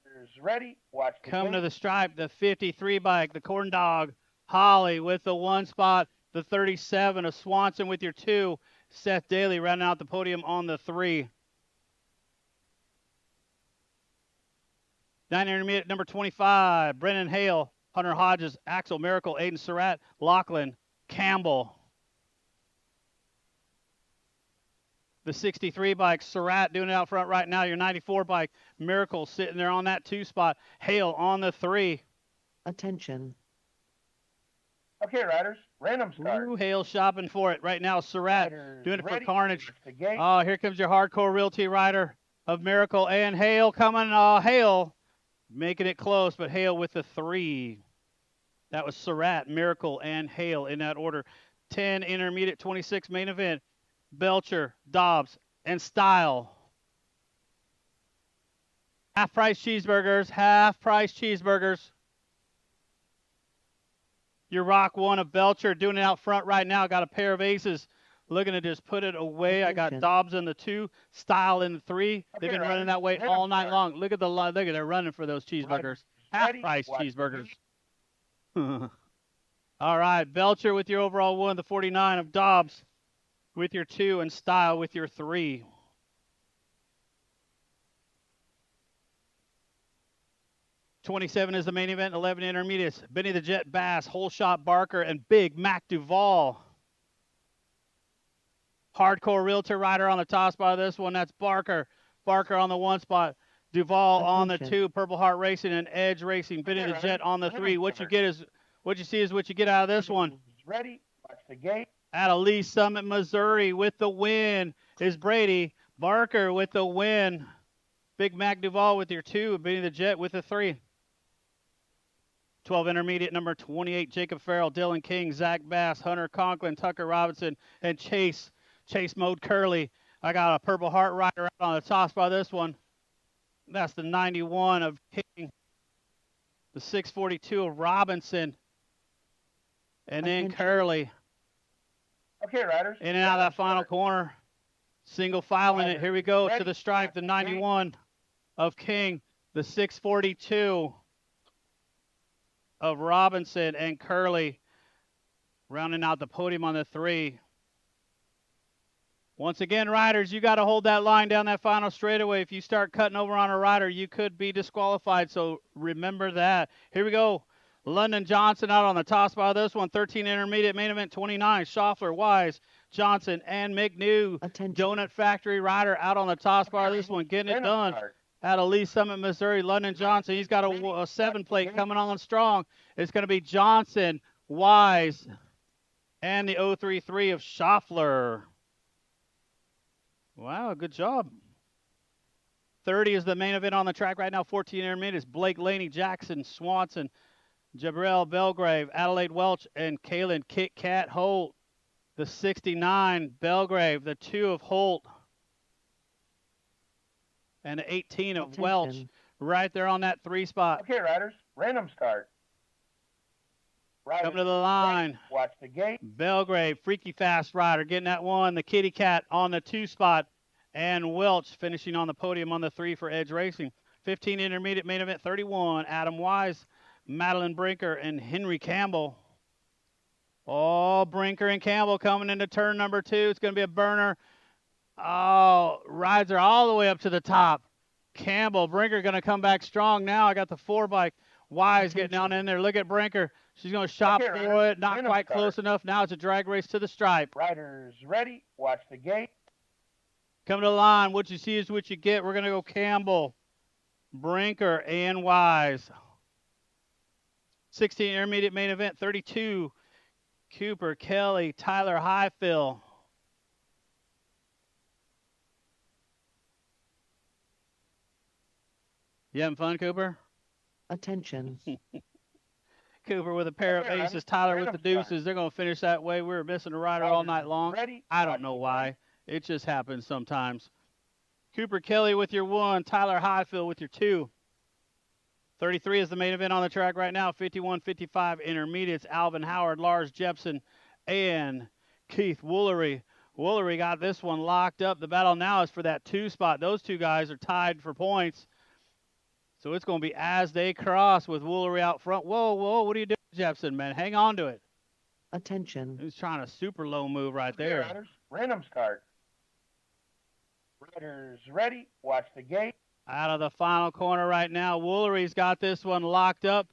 Riders ready, watch the Coming to gate. the stripe, the 53 bike, the Corn Dog, Holly with the 1 spot, the 37 of Swanson with your 2. Seth Daly running out the podium on the 3. 9 intermediate, number 25, Brennan Hale, Hunter Hodges, Axel Miracle, Aiden Surratt, Lachlan, Campbell. The 63 bike, Surratt doing it out front right now. Your 94 bike, Miracle sitting there on that 2 spot. Hale on the 3. Attention. Okay, riders, random start. Ooh, Hale shopping for it right now. Surratt Riders doing it for ready, Carnage. watch the gate. Oh, here comes your hardcore realty rider of Miracle and Hale coming. Hale making it close, but Hale with the 3. That was Surratt, Miracle, and Hale in that order. 10 intermediate, 26 main event. Belcher, Dobbs, and Style. Half-price cheeseburgers, half-price cheeseburgers. Your Rock 1 of Belcher doing it out front right now. Got a pair of aces. Looking to just put it away. I got Attention. Dobbs in the 2, Style in the 3. They've been Okay, running riders, that way random all night start. long. Look at the line. Look at they're running for those cheeseburgers. Riders ready, Half-price watch the cheeseburgers. gate. All right, Belcher with your overall 1, the 49 of Dobbs with your 2, and Style with your 3. '27 is the main event, 11 intermediates. Benny the Jet Bass, Whole Shot Barker, and Big Mac Duval. Hardcore Realtor rider on the top spot of this one. That's Barker. Barker on the 1 spot. Duval on the Attention. 2. Purple Heart Racing and Edge Racing. Benny the Jet on the 3. What you see is what you get out of this one. Ready? Watch the gate. Out of Lee Summit, Missouri with the win is Brady. Barker with the win. Big Mac Duval with your 2. Benny the Jet with the 3. 12 intermediate, number 28, Jacob Farrell, Dylan King, Zach Bass, Hunter Conklin, Tucker Robinson, and Chase Mode Curley. I got a Purple Heart rider out on the top spot of this one. That's the 91 of King, the 642 of Robinson, and then Attention. Curley. Okay, riders. In and out of that final corner. Single filing it. Here we go to the stripe, the 91 of King, the 642 of Robinson, and Curley rounding out the podium on the 3. Once again, riders, you got to hold that line down that final straightaway. If you start cutting over on a rider, you could be disqualified, so remember that. Here we go. London Johnson out on the top spot of this one. 13 intermediate, main event 29. Schaffler, Wise, Johnson, and McNew. Attention. Donut Factory rider out on the top spot of this one, getting it done. Out of Lee Summit, Missouri, London Johnson. He's got a 7 plate coming on strong. It's going to be Johnson, Wise, and the 033 of Schaffler. Wow, good job. 30 is the main event on the track right now. 14 intermediates. Blake Laney, Jackson, Swanson, Jabril Belgrave, Adelaide Welch, and Kalen Kit Kat Holt. The 69, Belgrave, the 2 of Holt, and the 18 of Attention. Welch, right there on that 3 spot. Okay, riders. Random start. Riders, Coming to the line. watch the gate. Belgrave, freaky fast rider, getting that 1. The Kitty Cat on the 2 spot, and Welch finishing on the podium on the 3 for Edge Racing. 15 intermediate, main event 31. Adam Wise, Madeline Brinker, and Henry Campbell. Oh, Brinker and Campbell coming into turn number 2. It's going to be a burner. Oh, rides are all the way up to the top. Campbell, Brinker going to come back strong now. I got the 4 bike. Wise getting down in there. Look at Brinker. She's going to shop Okay, for it. Not random quite start. close enough. Now it's a drag race to the stripe. Riders ready. Watch the gate. Coming to the line. What you see is what you get. We're going to go Campbell, Brinker, and Wise. 16 intermediate main event 32. Cooper, Kelly, Tyler Highfill. You having fun, Cooper? Attention. Cooper with a pair of Okay, aces. Tyler with random the start. deuces. They're going to finish that way. We were missing a rider all night long. Ready. I watch don't know the why. gate. It just happens sometimes. Cooper Kelly with your 1. Tyler Highfill with your 2. 33 is the main event on the track right now. 51, 55 intermediates. Alvin Howard, Lars Jepson, and Keith Woolery. Woolery got this one locked up. The battle now is for that 2 spot. Those 2 guys are tied for points. So it's going to be as they cross with Woolery out front. Whoa, what are you doing, Jepson, man? Hang on to it. Attention. He's trying a super low move right Okay, there. riders. Random start. Riders ready. Watch the gate. Out of the final corner right now. Woolery's got this one locked up.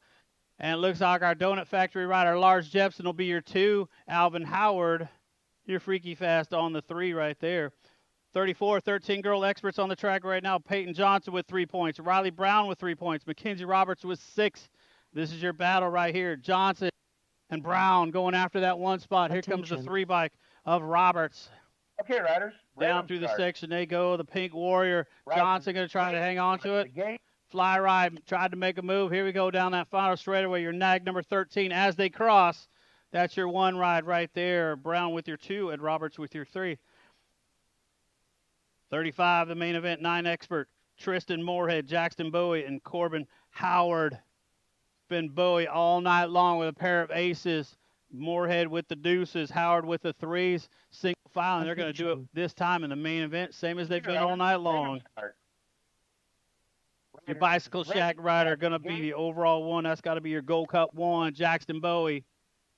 And it looks like our Donut Factory rider, Lars Jepson, will be your 2. Alvin Howard, your freaky fast on the 3 right there. 34, 13 girl experts on the track right now. Peyton Johnson with 3 points. Riley Brown with 3 points. Mackenzie Roberts with 6. This is your battle right here. Johnson and Brown going after that 1 spot. Here comes the Attention. 3 bike of Roberts. Okay, riders. Down Random through the start. section they go. The Pink Warrior. Riders Johnson going to try to hang on to watch it. the gate. Fly Ride tried to make a move. Here we go down that final straightaway. Your nag number 13 as they cross. That's your 1 ride right there. Brown with your 2 and Roberts with your 3. 35, the main event, 9 expert. Tristan Moorhead, Jackson Bowie, and Corbin Howard. Been Bowie all night long with a pair of aces. Moorhead with the deuces, Howard with the 3s. Single file, and they're going to do it this time in the main event, same as they've done all night long. Your Bicycle Shack rider going to be the overall 1. That's got to be your Gold Cup 1, Jackson Bowie.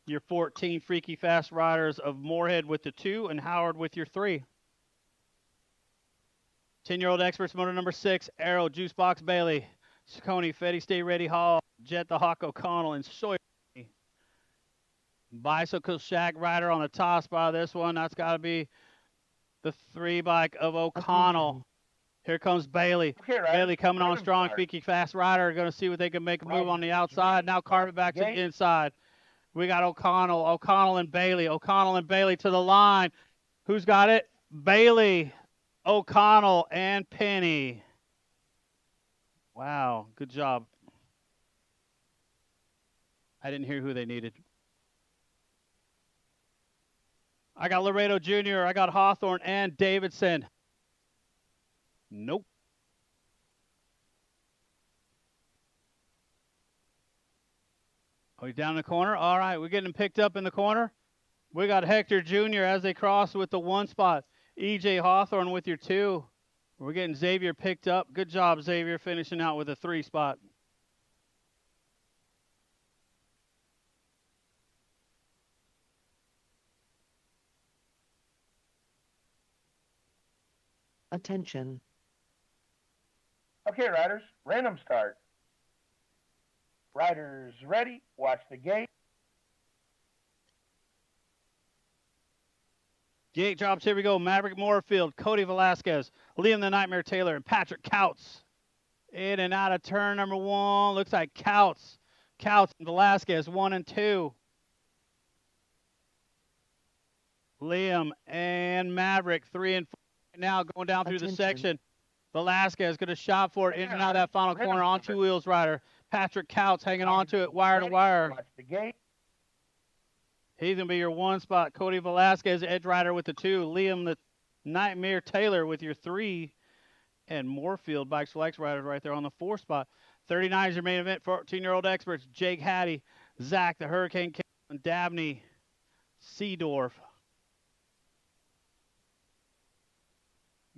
Your 14 freaky fast riders of Moorhead with the 2 and Howard with your 3. 10-year-old experts motor number 6, Arrow, Juicebox Bailey, Coney, Fetty, Stay Ready Hall, Jet the Hawk O'Connell, and Sawyer. Bicycle Shack rider on the top spot of this one. That's got to be the 3 bike of O'Connell. Attention. Here comes Bailey. Okay, riders, Bailey coming on random strong, start. freaky fast rider. Going to see what they can make a move on the Riders outside. ready, Now carve it back to the gate. inside. We got O'Connell and Bailey. O'Connell and Bailey to the line. Who's got it? Bailey, O'Connell, and Penny. Wow, good job. I didn't hear who they needed. I got Laredo Jr., I got Hawthorne and Davidson. Nope. Oh, he's down in the corner? All right, we're getting him picked up in the corner. We got Hector Jr. as they cross with the 1 spot. EJ Hawthorne with your 2. We're getting Xavier picked up. Good job, Xavier, finishing out with a 3 spot. Attention. Okay, riders, random start. Riders ready, watch the gate. Gate drops, here we go. Maverick Moorfield, Cody Velasquez, Liam the Nightmare Taylor, and Patrick Couts. In and out of turn number 1. Looks like Couts and Velasquez, 1 and 2. Liam and Maverick, 3 and 4. Now going down through the Attention. section. Velasquez going to shop for it in and out of that final corner on 2 wheels rider. Patrick Couts hanging on to it wire to Ready, wire. Watch the gate. He's going to be your 1 spot. Cody Velasquez, edge rider with the 2. Liam the Nightmare Taylor with your 3. And Moorfield, Bikes Flex riders right there on the 4 spot. 39 is your main event. 14-year-old experts, Jake Hattie, Zach the Hurricane, and Dabney Seedorf.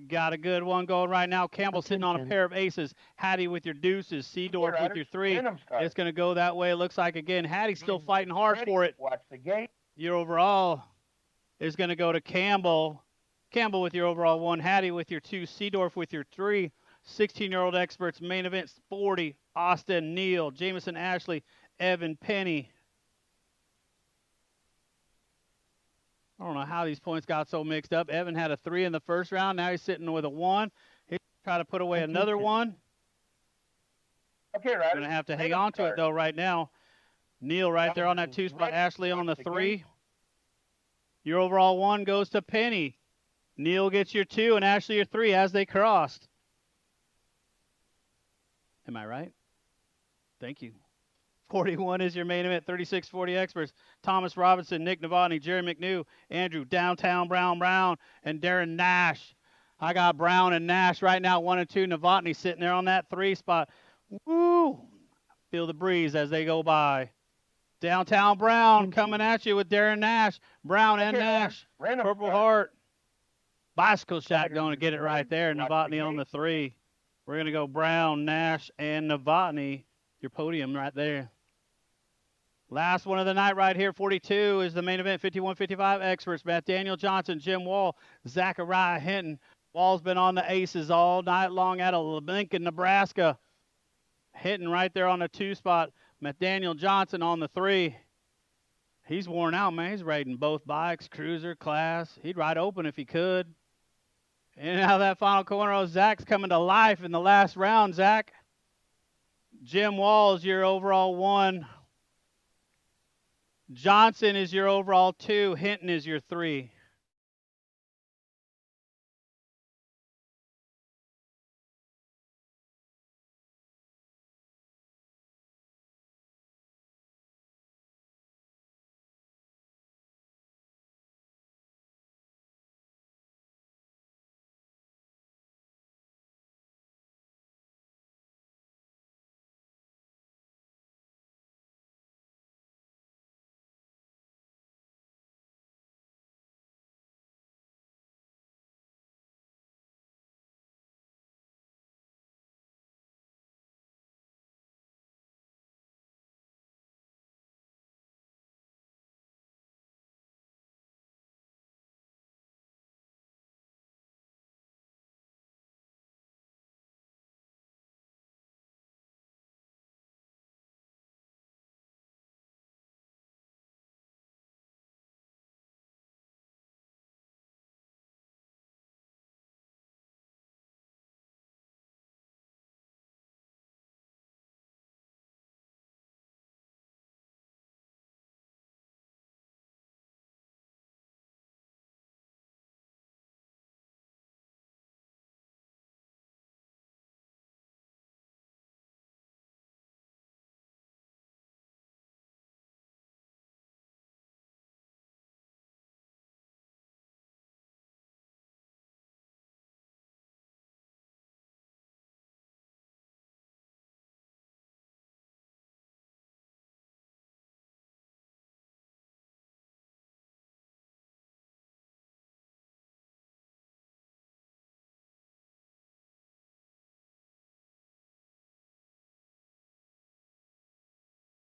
Got a good one going right now. Campbell sitting on a Attention. pair of aces. Hattie with your deuces. Seedorf with your 3. Random start. It's going to go that way. It looks like, again, Hattie's still fighting hard Ready, for it. Watch the gate. Your overall is going to go to Campbell. Campbell with your overall 1. Hattie with your 2. Seedorf with your 3. 16-year-old experts, main event 40. Austin, Neal, Jameson, Ashley, Evan, Penny. I don't know how these points got so mixed up. Evan had a 3 in the first round. Now he's sitting with a 1. He's trying to put away another 1. Okay, riders. Going to have to hang random on to it, start. though, right now. Neal right there on that 2 spot. Ready, Ashley on the watch the 3. gate. Your overall 1 goes to Penny. Neal gets your 2 and Ashley your 3 as they crossed. Am I right? Thank you. 41 is your main event. 36-40 experts. Thomas Robinson, Nick Novotny, Jerry McNew, Andrew Downtown Brown, and Darren Nash. I got Brown and Nash right now, 1 and 2. Novotny sitting there on that 3 spot. Woo! Feel the breeze as they go by. Downtown Brown coming at you with Darren Nash. Brown and Okay, Nash. random Purple start. Heart. Bicycle Shack Riders going to get it right ready, there. watch the Novotny on gate. the 3. We're going to go Brown, Nash, and Novotny. Your podium right there. Last one of the night right here, 42, is the main event, 51-55 experts. Matt Daniel Johnson, Jim Wall, Zachariah Hinton. Wall's been on the aces all night long out of Lincoln, Nebraska. Hinton right there on the 2 spot. Matt Daniel Johnson on the 3. He's worn out, man. He's riding both bikes, cruiser, class. He'd ride open if he could. In and out of that final corner, oh, Zach's coming to life in the last round, Zach. Jim Wall is your overall 1. Johnson is your overall 2. Hinton is your 3.